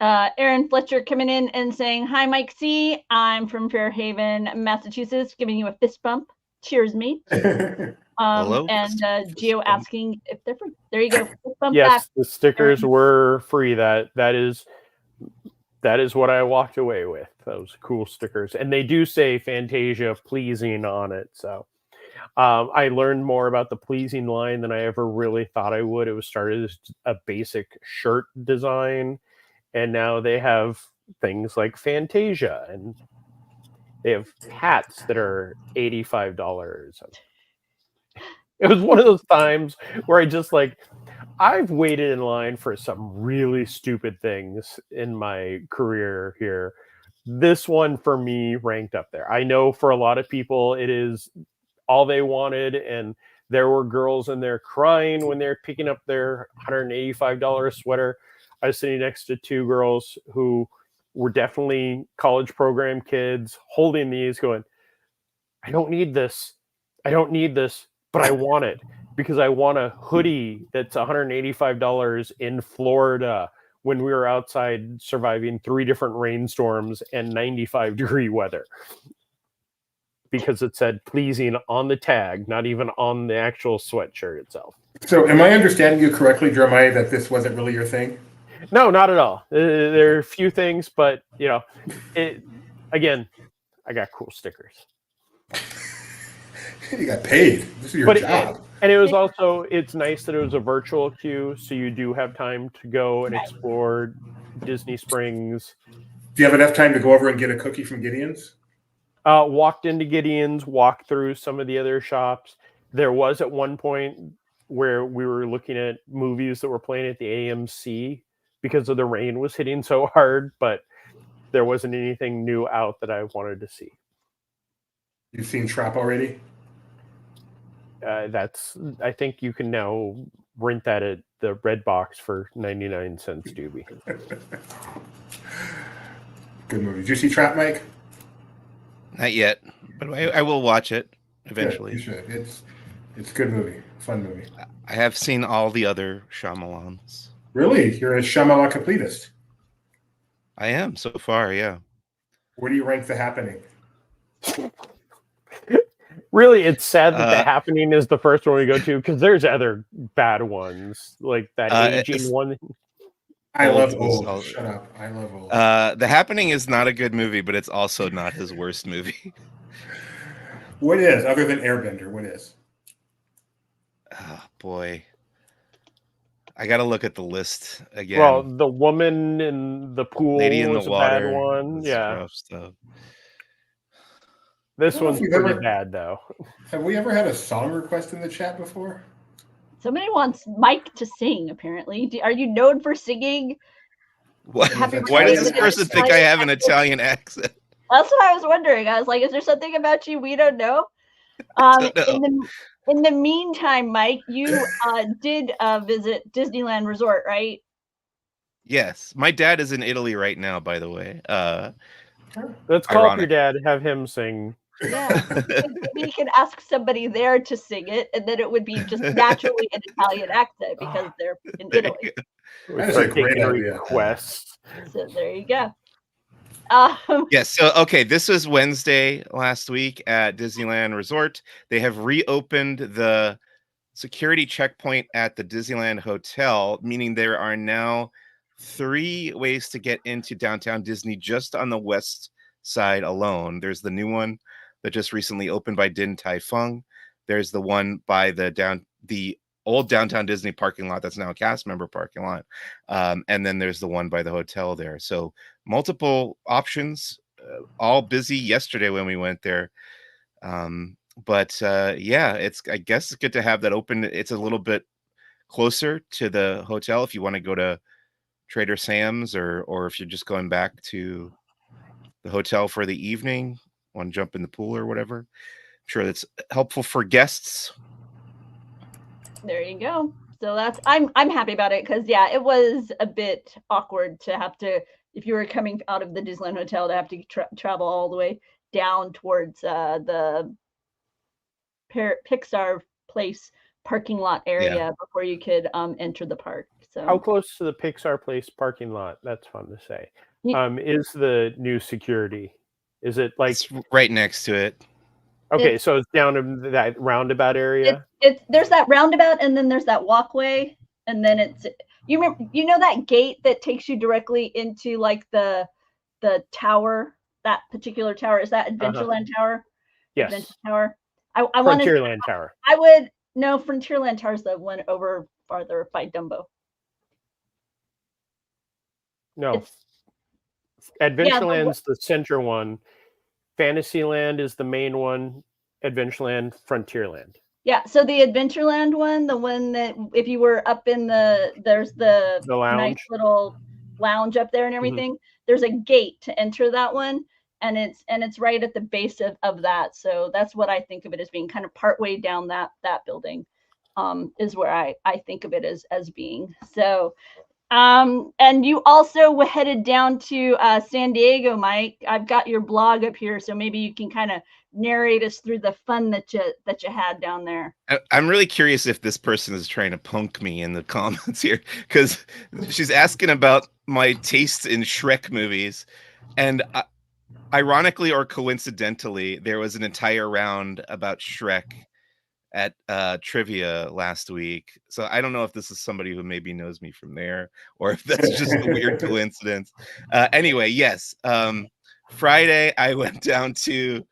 Aaron Fletcher coming in and saying, "Hi, Mike C. I'm from Fairhaven, Massachusetts, giving you a fist bump. Cheers, mate." Hello? And Geo asking if they're free. There you go. Fist bump Yes, back. the stickers were free. That is what I walked away with. Those cool stickers. And they do say Fantasia pleasing on it. So I learned more about the pleasing line than I ever really thought I would. It was started as a basic shirt design. And now they have things like Fantasia, and they have hats that are $85. It was one of those times where I've waited in line for some really stupid things in my career here. This one for me ranked up there. I know for a lot of people it is all they wanted, and there were girls in there crying when they're picking up their $185 sweater. I was sitting next to 2 girls who were definitely college program kids holding these going, I don't need this. I don't need this, but I want it because I want a hoodie that's $185 in Florida when we were outside surviving 3 different rainstorms and 95-degree weather. Because it said pleasing on the tag, not even on the actual sweatshirt itself. So, am I understanding you correctly, Jeremiah, that this wasn't really your thing? No, not at all. There are a few things, but again, I got cool stickers. You got paid. This is your job. And it was also, it's nice that it was a virtual queue, so you do have time to go and explore Disney Springs. Do you have enough time to go over and get a cookie from Gideon's? Walked into Gideon's, walked through some of the other shops. There was at one point where we were looking at movies that were playing at the AMC because of the rain was hitting so hard, but there wasn't anything new out that I wanted to see. You've seen Trap already? I think you can now rent that at the Red Box for 99 cents, Doobie. Good movie. Did you see Trap, Mike? Not yet, but I will watch it eventually. Good, you should. It's a good movie. Fun movie. I have seen all the other Shyamalans. Really? You're a Shyamalan completist. I am so far, yeah. Where do you rank The Happening? Really, it's sad that The Happening is the first one we go to because there's other bad ones like that aging one. I love Old. Shut up. I love Old. The Happening is not a good movie, but it's also not his worst movie. What is, other than Airbender, what is? Oh, boy. I got to look at the list again. Well, the woman in the pool Lady in was the a water. bad one. That's Yeah. rough stuff. This one's pretty ever, bad, though. Have we ever had a song request in the chat before? Somebody wants Mike to sing, apparently. Are you known for singing? Why does this person think I have an Italian accent? That's what I was wondering. I was like, is there something about you we don't know? In the meantime, Mike, you did visit Disneyland Resort, right? Yes. My dad is in Italy right now, by the way. Let's call up your dad, have him sing. Yeah, we can ask somebody there to sing it, and then it would be just naturally an Italian accent because they're in Italy. That's a great idea. Request. So there you go. Yes. So, okay. This was Wednesday last week at Disneyland Resort. They have reopened the security checkpoint at the Disneyland Hotel, meaning there are now 3 ways to get into downtown Disney just on the west side alone. There's the new one that just recently opened by Din Tai Fung. There's the one by the old downtown Disney parking lot that's now a cast member parking lot. And then there's the one by the hotel there. So multiple options, all busy yesterday when we went there. But yeah, I guess it's good to have that open. It's a little bit closer to the hotel if you want to go to Trader Sam's or if you're just going back to the hotel for the evening, want to jump in the pool or whatever. I'm sure that's helpful for guests. There you go. So I'm happy about it because it was a bit awkward to have to, if you were coming out of the Disneyland Hotel, to have to travel all the way down towards the Pixar Place parking lot area before you could enter the park. So how close to the Pixar Place parking lot? That's fun to say. Is the new security? Is it like it's right next to it? Okay, so it's down in that roundabout area. There's that roundabout, and then there's that walkway, and then it's you know that gate that takes you directly into like the tower. That particular tower, is that Adventureland Tower? Yes. Adventure Tower. I Frontierland Tower. Frontierland Tower is the one over farther by Dumbo. No. Adventureland's the center one. Fantasyland is the main one. Adventureland, Frontierland. Yeah, so the Adventureland one, the one that if you were up in there's the nice little lounge up there and everything. There's a gate to enter that one, and it's right at the base of that. So that's what I think of it as being, kind of partway down that building, is where I think of it as being. So and you also headed down to San Diego, Mike. I've got your blog up here, so maybe you can kind of narrate us through the fun that you had down there. I'm really curious if this person is trying to punk me in the comments here, because she's asking about my tastes in Shrek movies, and ironically or coincidentally, there was an entire round about Shrek at trivia last week. So I don't know if this is somebody who maybe knows me from there, or if that's just a weird coincidence. Anyway, yes. Friday I went down to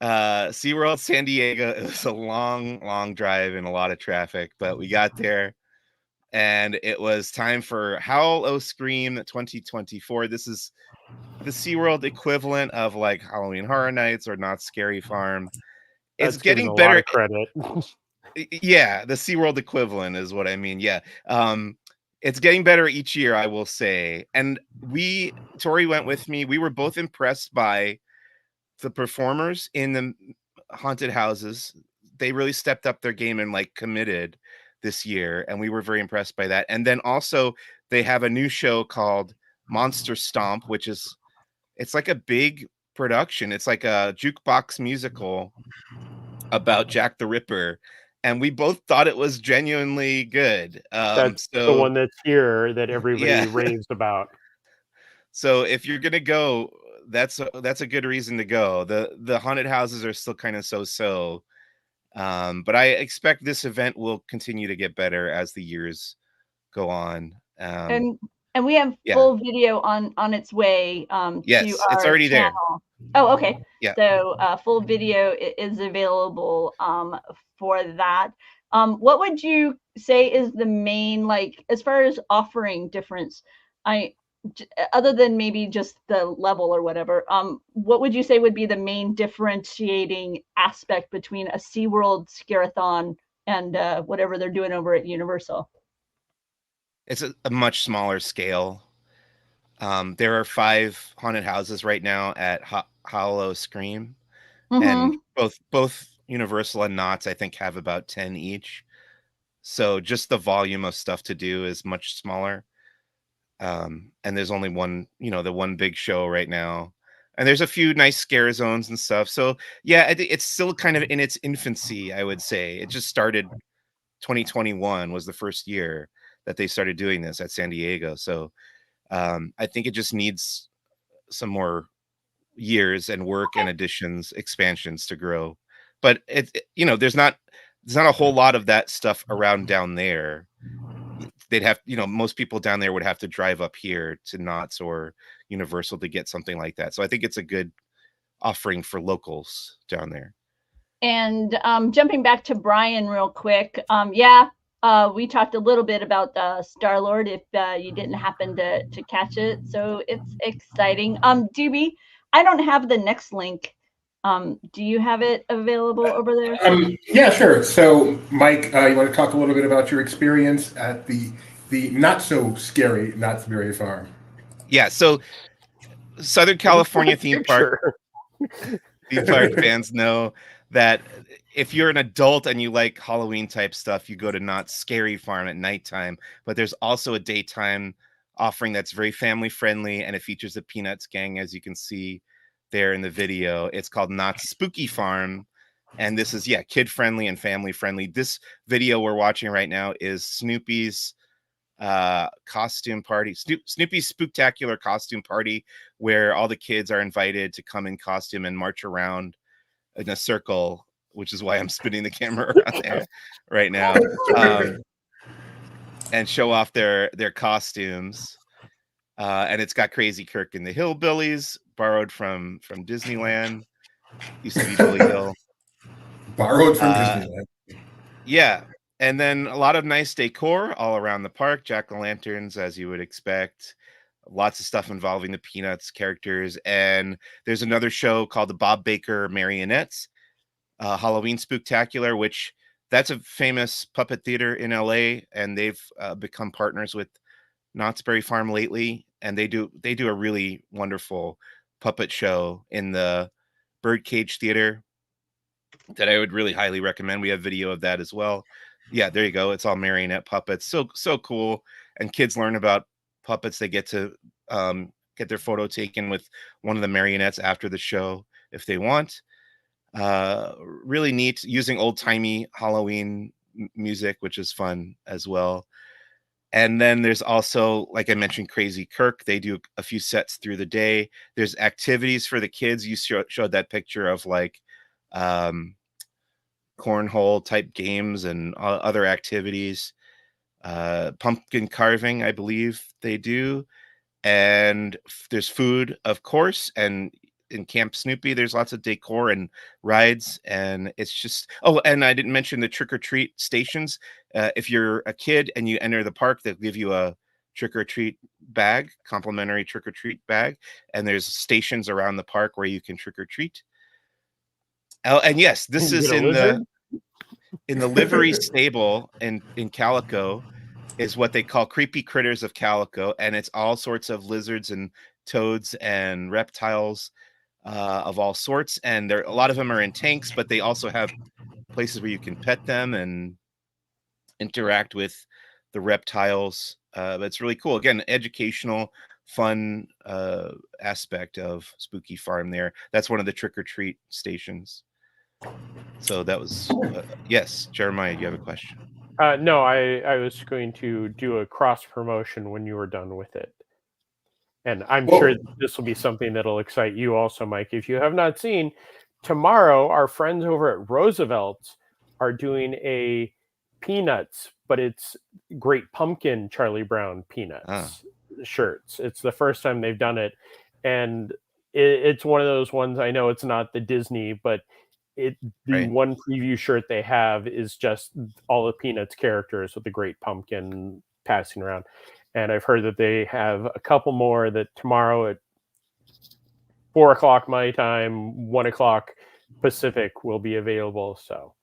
SeaWorld San Diego. It was a long drive and a lot of traffic, but we got there and it was time for Howl O Scream 2024. This is the SeaWorld equivalent of like Halloween Horror Nights or Not Scary Farm. It's That's giving getting a better. lot of credit. Yeah, the SeaWorld equivalent is what I mean. Yeah. It's getting better each year, I will say. And Tori went with me. We were both impressed by the performers in the haunted houses. They really stepped up their game and like committed this year, and we were very impressed by that. And then also they have a new show called Monster Stomp, which is it's like a big production. It's like a jukebox musical about Jack the Ripper, and we both thought it was genuinely good. That's the So one that's here that everybody yeah. raves about. So if you're gonna go, that's a good reason to go. The haunted houses are still kind of so, but I expect this event will continue to get better as the years go on. And we have Yeah. full video on its way to Yes, our it's already there. channel. Oh, okay. Yeah. So full video is available for that. What would you say is the main, like, as far as offering difference? Other than maybe just the level or whatever, what would you say would be the main differentiating aspect between a SeaWorld Scare-a-thon and whatever they're doing over at Universal? It's a much smaller scale. There are 5 haunted houses right now at Hollow Scream, and both Universal and Knott's I think have about 10 each. So just the volume of stuff to do is much smaller. And there's only one, the one big show right now, and there's a few nice scare zones and stuff. So yeah, it's still kind of in its infancy, I would say. It just started 2021 was the first year that they started doing this at San Diego. So I think it just needs some more years and work and additions, expansions to grow. But there's not a whole lot of that stuff around down there. They'd have, most people down there would have to drive up here to Knott's or Universal to get something like that. So I think it's a good offering for locals down there. And jumping back to Brian real quick, we talked a little bit about Star-Lord if you didn't happen to catch it. So it's exciting. Doobie, I don't have the next link. Do you have it available over there? Yeah, sure. So, Mike, you want to talk a little bit about your experience at the not so scary Knott's Berry Farm? Yeah. So, Southern California theme park fans know that if you're an adult and you like Halloween type stuff, you go to Knott's Scary Farm at nighttime. But there's also a daytime offering that's very family friendly, and it features the Peanuts gang, as you can see there in the video. It's called Knott's Spooky Farm, and this is kid friendly and family friendly. This video we're watching right now is Snoopy's costume party, Snoopy's Spooktacular costume party, where all the kids are invited to come in costume and march around in a circle, which is why I'm spinning the camera around there right now, and show off their costumes. And it's got Crazy Kirk and the Hillbillies, borrowed from Disneyland. Used to be Billy Hill. Borrowed from Disneyland. Yeah. And then a lot of nice decor all around the park. Jack-o'-lanterns, as you would expect. Lots of stuff involving the Peanuts characters. And there's another show called the Bob Baker Marionettes, Halloween Spooktacular, which that's a famous puppet theater in LA. And they've become partners with Knott's Berry Farm lately. And they do a really wonderful puppet show in the Birdcage Theater that I would really highly recommend. We have video of that as well. Yeah, there you go. It's all marionette puppets. So cool. And kids learn about puppets. They get to get their photo taken with one of the marionettes after the show if they want. Really neat, using old-timey Halloween music, which is fun as well. And then there's also, like I mentioned, Crazy Kirk. They do a few sets through the day. There's activities for the kids. You showed that picture of like cornhole type games and other activities. Pumpkin carving, I believe they do. And there's food, of course. And in Camp Snoopy, there's lots of decor and rides. And it's just, oh, and I didn't mention the trick or treat stations. If you're a kid and you enter the park, they'll give you a trick or treat bag, complimentary trick or treat bag. And there's stations around the park where you can trick or treat. Oh, and yes, this You is get a lizard? in the livery stable in Calico is what they call Creepy Critters of Calico, and it's all sorts of lizards and toads and reptiles of all sorts. And a lot of them are in tanks, but they also have places where you can pet them and interact with the reptiles. But it's really cool. Again, educational, fun aspect of Spooky Farm there. That's one of the trick or treat stations. So that was yes, Jeremiah, you have a question? No, I was going to do a cross promotion when you were done with it. And I'm sure this will be something that'll excite you also, Mike. If you have not seen, tomorrow our friends over at Roosevelt's are doing a Peanuts, but it's Great Pumpkin Charlie Brown Peanuts shirts. It's the first time they've done it. And it's one of those ones, I know it's not the Disney, but the one preview shirt they have is just all the Peanuts characters with the Great Pumpkin passing around. And I've heard that they have a couple more that tomorrow at 4 o'clock my time, 1 o'clock Pacific will be available. So,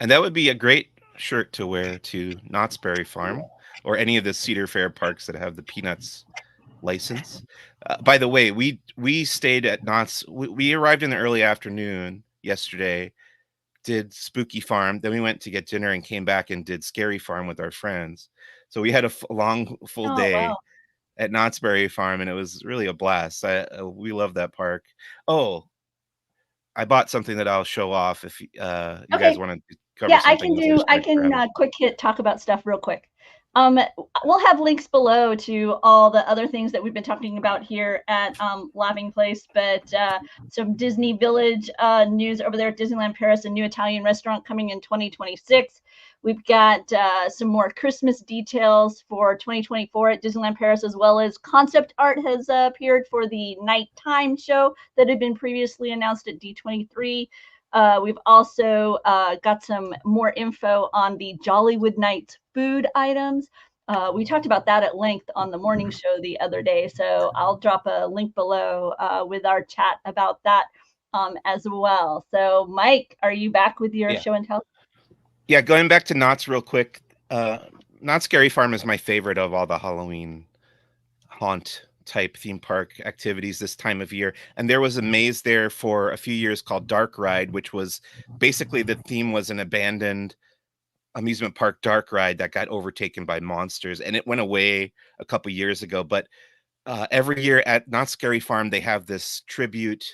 and that would be a great shirt to wear to Knott's Berry Farm or any of the Cedar Fair parks that have the Peanuts license. By the way, we stayed at Knott's. We arrived in the early afternoon yesterday, did Spooky Farm, then we went to get dinner and came back and did Scary Farm with our friends. So we had a long full day at Knott's Berry Farm, and it was really a blast. We love that park. Oh, I bought something that I'll show off if you guys want to cover something. Yeah, I can quick hit talk about stuff real quick. We'll have links below to all the other things that we've been talking about here at Laughing Place, but some Disney Village news over there at Disneyland Paris, a new Italian restaurant coming in 2026. We've got some more Christmas details for 2024 at Disneyland Paris, as well as concept art has appeared for the nighttime show that had been previously announced at D23. We've also got some more info on the Jollywood Nights food items. We talked about that at length on the morning show the other day, so I'll drop a link below with our chat about that as well. So, Mike, are you back with your show and tell? Yeah, going back to Knott's real quick. Knott's Scary Farm is my favorite of all the Halloween haunt type theme park activities this time of year. And there was a maze there for a few years called Dark Ride, which was basically the theme was an abandoned amusement park dark ride that got overtaken by monsters, and it went away a couple years ago. But every year at Knott's Scary Farm, they have this tribute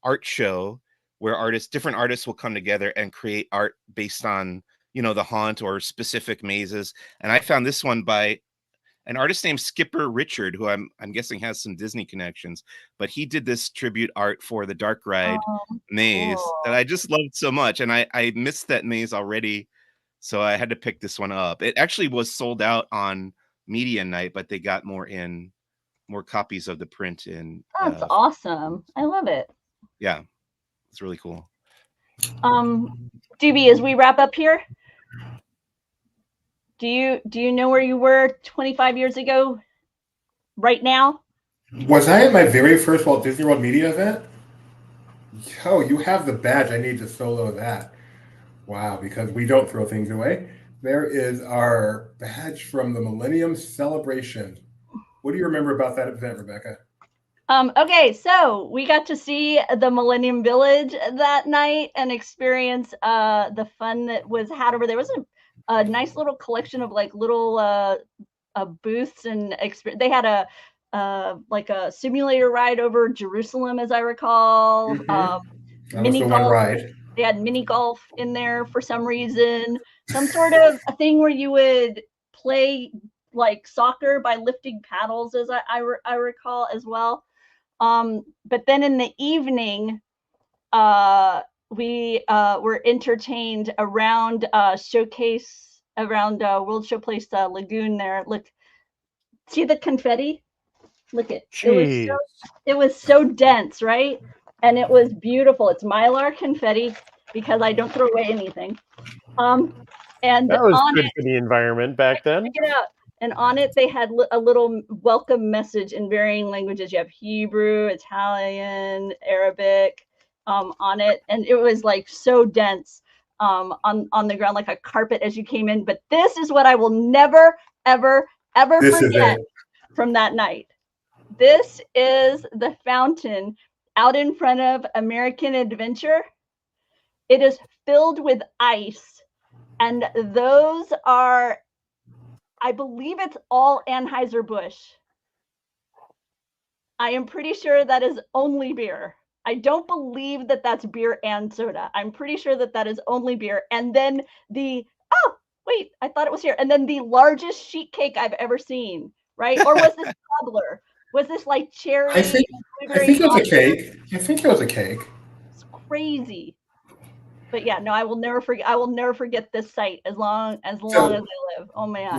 art show where different artists will come together and create art based on, the haunt or specific mazes. And I found this one by an artist named Skipper Richard, who I'm guessing has some Disney connections, but he did this tribute art for the Dark Ride maze that I just loved so much. And I missed that maze already, so I had to pick this one up. It actually was sold out on media night, but they got more copies of the print in. That's awesome. I love it. Yeah, it's really cool. DB, as we wrap up here, do you know where you were 25 years ago right now? Was I at my very first Walt Disney World media event? Oh, you have the badge. I need to solo that. Wow, because we don't throw things away. There is our badge from the Millennium Celebration. What do you remember about that event, Rebecca? Okay, so we got to see the Millennium Village that night and experience the fun that was had over there. It was a nice little collection of like little booths and they had a like a simulator ride over Jerusalem, as I recall. That was mini the one golf. ride. They had mini golf in there for some reason. Some sort of a thing where you would play like soccer by lifting paddles, as I recall as well. But then in the evening, we were entertained around showcase around World Showplace Lagoon there. Look, see the confetti? Look it. Jeez. It was so dense, right? And it was beautiful. It's Mylar confetti because I don't throw away anything. And That was on good it, for the environment back then. check it out. And on it, they had a little welcome message in varying languages. You have Hebrew, Italian, Arabic on it. And it was like so dense on the ground, like a carpet as you came in. But this is what I will never, ever, ever forget from that night. This is the fountain out in front of American Adventure. It is filled with ice. And those are, I believe it's all Anheuser-Busch. I am pretty sure that is only beer. I don't believe that that's beer and soda. I'm pretty sure that that is only beer. And then oh, wait, I thought it was here. And then the largest sheet cake I've ever seen, right? Or was this cobbler? Was this like cherry? I think it was a cake. I think it was a cake. It's crazy. But yeah, no, I will never forget this site as long as I live. Oh man.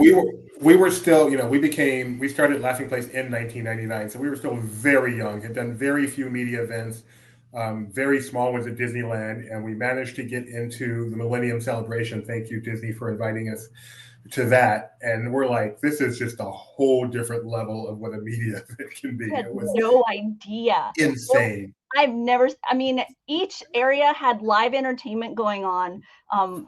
We were still, we started Laughing Place in 1999, so we were still very young, had done very few media events, very small ones at Disneyland, and we managed to get into the Millennium Celebration. Thank you, Disney, for inviting us to that. And we're like, this is just a whole different level of what a media event can be. I had It was no idea. insane. Each area had live entertainment going on.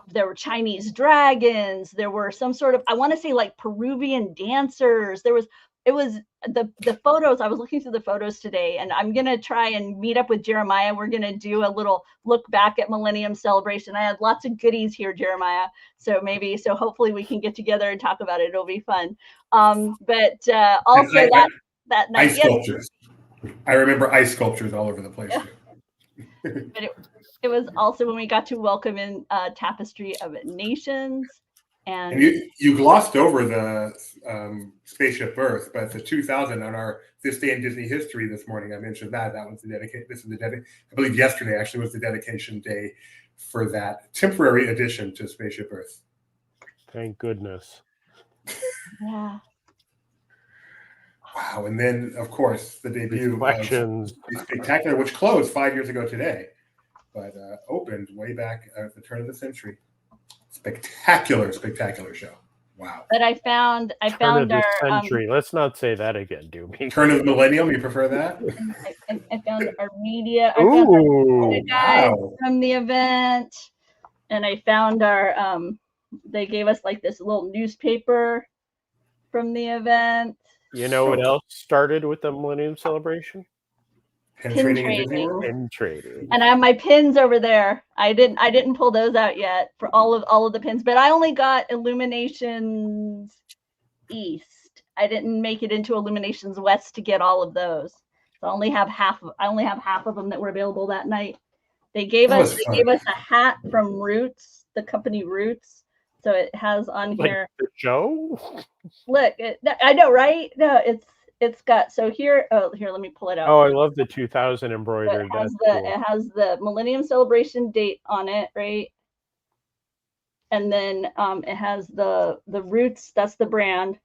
There were Chinese dragons. There were some sort of, I want to say like Peruvian dancers. It was the photos. I was looking through the photos today, and I'm going to try and meet up with Jeremiah. We're going to do a little look back at Millennium Celebration. I had lots of goodies here, Jeremiah. So hopefully we can get together and talk about it. It'll be fun. But also that night. Ice sculptures. I remember ice sculptures all over the place. Yeah. But it was also when we got to welcome in Tapestry of Nations. And you glossed over the Spaceship Earth, but the 2000 on our This Day in Disney History this morning, I mentioned that was the dedication. This is I believe yesterday actually was the dedication day for that temporary addition to Spaceship Earth. Thank goodness. Yeah. Wow. And then, of course, the debut of Reflections. the Spectacular, which closed 5 years ago today, but opened way back at the turn of the century. Spectacular show. Wow. But I found Turn of the our century. Let's not say that again, Doobie. Turn of the millennium. You prefer that? I found our media. Ooh, guys wow. from the event, and I found our they gave us like this little newspaper from the event. You know what else started with the Millennium Celebration? Pin Pin trading in Disney trading. World? Pin trading. And I have my pins over there. I didn't pull those out yet for all of the pins, but I only got Illuminations East. I didn't make it into Illuminations West to get all of those. So I only have half of them that were available that night. They gave us a hat from Roots, the company Roots. So it has on here the show. Look, I know, right? No, it's got, so here, let me pull it out. Oh, I love the 2000 embroidered. So it has the Millennium Celebration date on it, right? And then it has the Roots, that's the brand,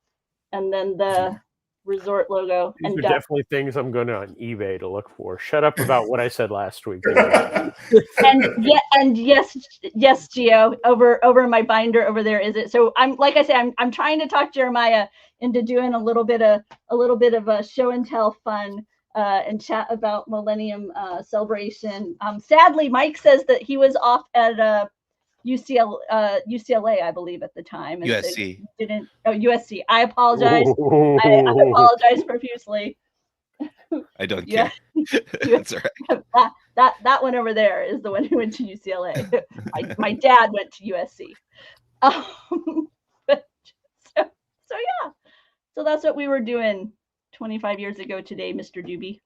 and then the resort logo. These and are definitely things I'm going on eBay to look for. Shut up about what I said last week. and yes, Gio, over my binder over there is it. So I'm trying to talk Jeremiah into doing a little bit of a show and tell fun and chat about Millennium Celebration. Sadly, Mike says that he was off at UCLA, I believe, at the time. And USC. So USC. I apologize. I apologize profusely. I don't care. That's all right. That one over there is the one who went to UCLA. my dad went to USC. So yeah. So that's what we were doing 25 years ago today, Mr. Doobie.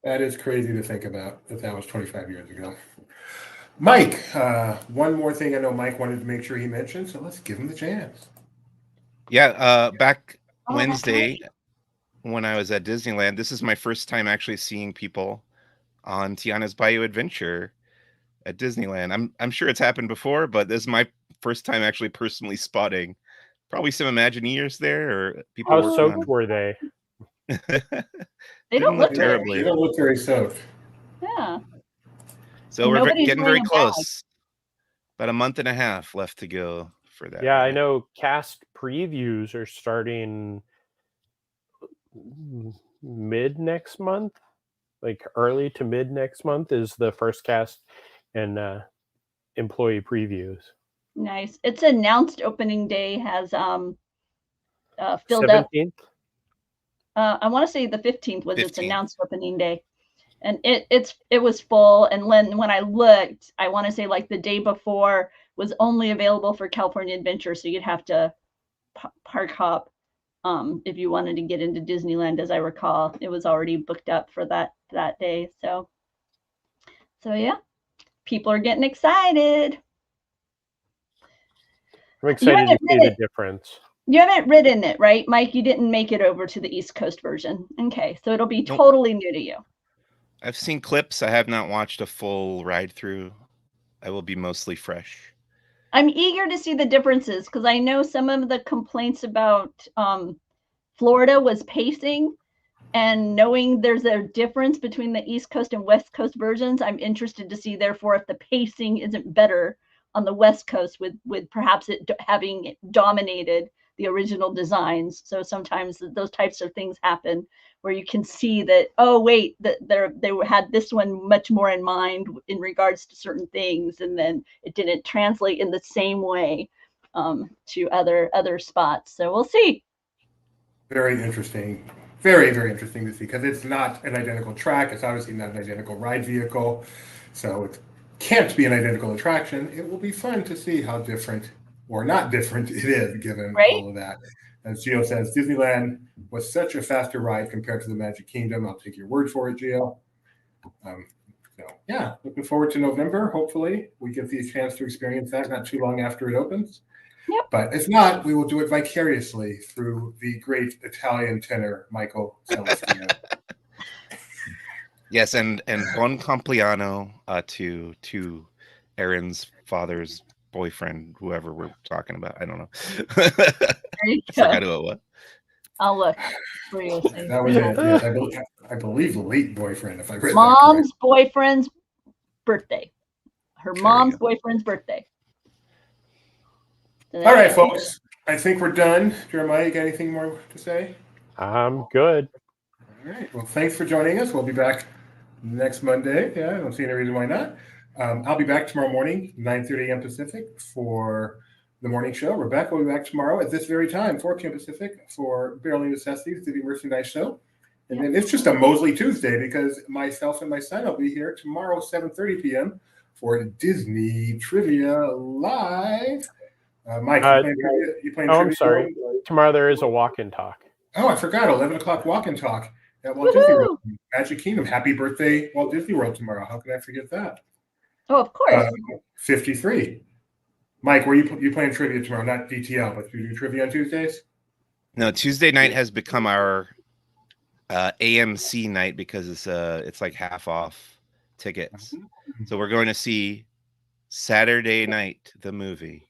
That is crazy to think about that was 25 years ago. Mike, one more thing I know Mike wanted to make sure he mentioned, so let's give him the chance. Yeah, back Oh, that's Wednesday when I was at Disneyland, this is my first time actually seeing people on Tiana's Bayou Adventure at Disneyland. I'm sure it's happened before, but this is my first time actually personally spotting probably some Imagineers there or people How working soaked on. were they? They don't Didn't look look good. terribly. They don't look very soaked. Yeah. So And we're nobody's getting wearing very a bag. close. About a month and a half left to go for that. Yeah, I ride. know cast previews are starting mid next month, like early to mid next month is the first cast and employee previews. Nice. It's announced opening day has filled up. 17th. I want to say the 15th was its 15th. announced opening day, and it was full. And when I looked, I want to say like the day before was only available for California Adventure, so you'd have to park hop if you wanted to get into Disneyland. As I recall, it was already booked up for that day. So yeah, people are getting excited. I'm excited to haven't see read the difference. You haven't ridden it, right, Mike? You didn't make it over to the East Coast version. Okay, so it'll be Nope. totally new to you. I've seen clips. I have not watched a full ride through. I will be mostly fresh. I'm eager to see the differences because I know some of the complaints about Florida was pacing, and knowing there's a difference between the East Coast and West Coast versions, I'm interested to see, therefore, if the pacing isn't better on the West Coast with perhaps it having dominated the original designs. So sometimes those types of things happen where you can see that, oh wait, that they had this one much more in mind in regards to certain things, and then it didn't translate in the same way to other spots. So we'll see. Very interesting. Very, very interesting to see because it's not an identical track. It's obviously not an identical ride vehicle. So it can't be an identical attraction. It will be fun to see how different or not different it is given Right? all of that. As Gio says, Disneyland was such a faster ride compared to the Magic Kingdom. I'll take your word for it, Gio. So yeah, looking forward to November. Hopefully we get the chance to experience that not too long after it opens. Yep. But if not, we will do it vicariously through the great Italian tenor, Michael Celestino. Yes, and buon compleanno to Aaron's father's boyfriend, whoever we're talking about. I don't know. There you I go. forgot who it was. I'll look for you. That was it. Yes, I believe late boyfriend, if I read Mom's that boyfriend's birthday. Her There mom's you go. boyfriend's birthday. So All there right, you go. folks. I think we're done. Jeremiah, you got anything more to say? I'm good. All right. Well, thanks for joining us. We'll be back next Monday. Yeah, I don't see any reason why not. I'll be back tomorrow morning, 9:30 a.m. Pacific, for the morning show. Rebecca will be back tomorrow at this very time, 4 p.m. Pacific, for Barely Necessities, the Merchandise Show. And then it's just a Mosley Tuesday because myself and my son will be here tomorrow, 7:30 p.m. for Disney Trivia Live. Mike, you playing Oh, trivia? I'm sorry. Tomorrow there is a walk and talk. Oh, I forgot. 11 o'clock walk and talk at Walt Disney Woohoo! World, Magic Kingdom. Happy birthday, Walt Disney World tomorrow. How could I forget that? Oh, of course. 53. Mike, where you playing trivia tomorrow? Not DTL, but you do trivia on Tuesdays? No, Tuesday night has become our AMC night because it's like half off tickets. So we're going to see Saturday Night, the movie.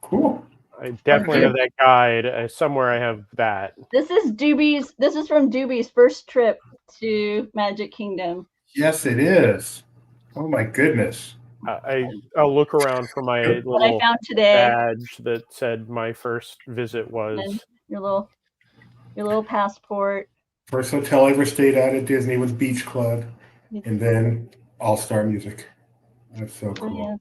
Cool. I definitely Okay. have that guide. Somewhere I have that. This is from Doobie's first trip to Magic Kingdom. Yes, it is. Oh my goodness. I'll look around for my What I little found today. badge that said my first visit was. And your little passport. First hotel I ever stayed at Disney was Beach Club, and then All Star Music. That's so cool. Yeah.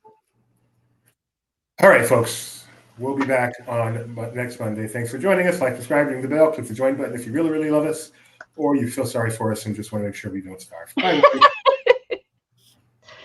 All right, folks. We'll be back on next Monday. Thanks for joining us. Like, subscribe, ring the bell, click the join button if you really, really love us, or you feel sorry for us and just want to make sure we don't starve. Bye.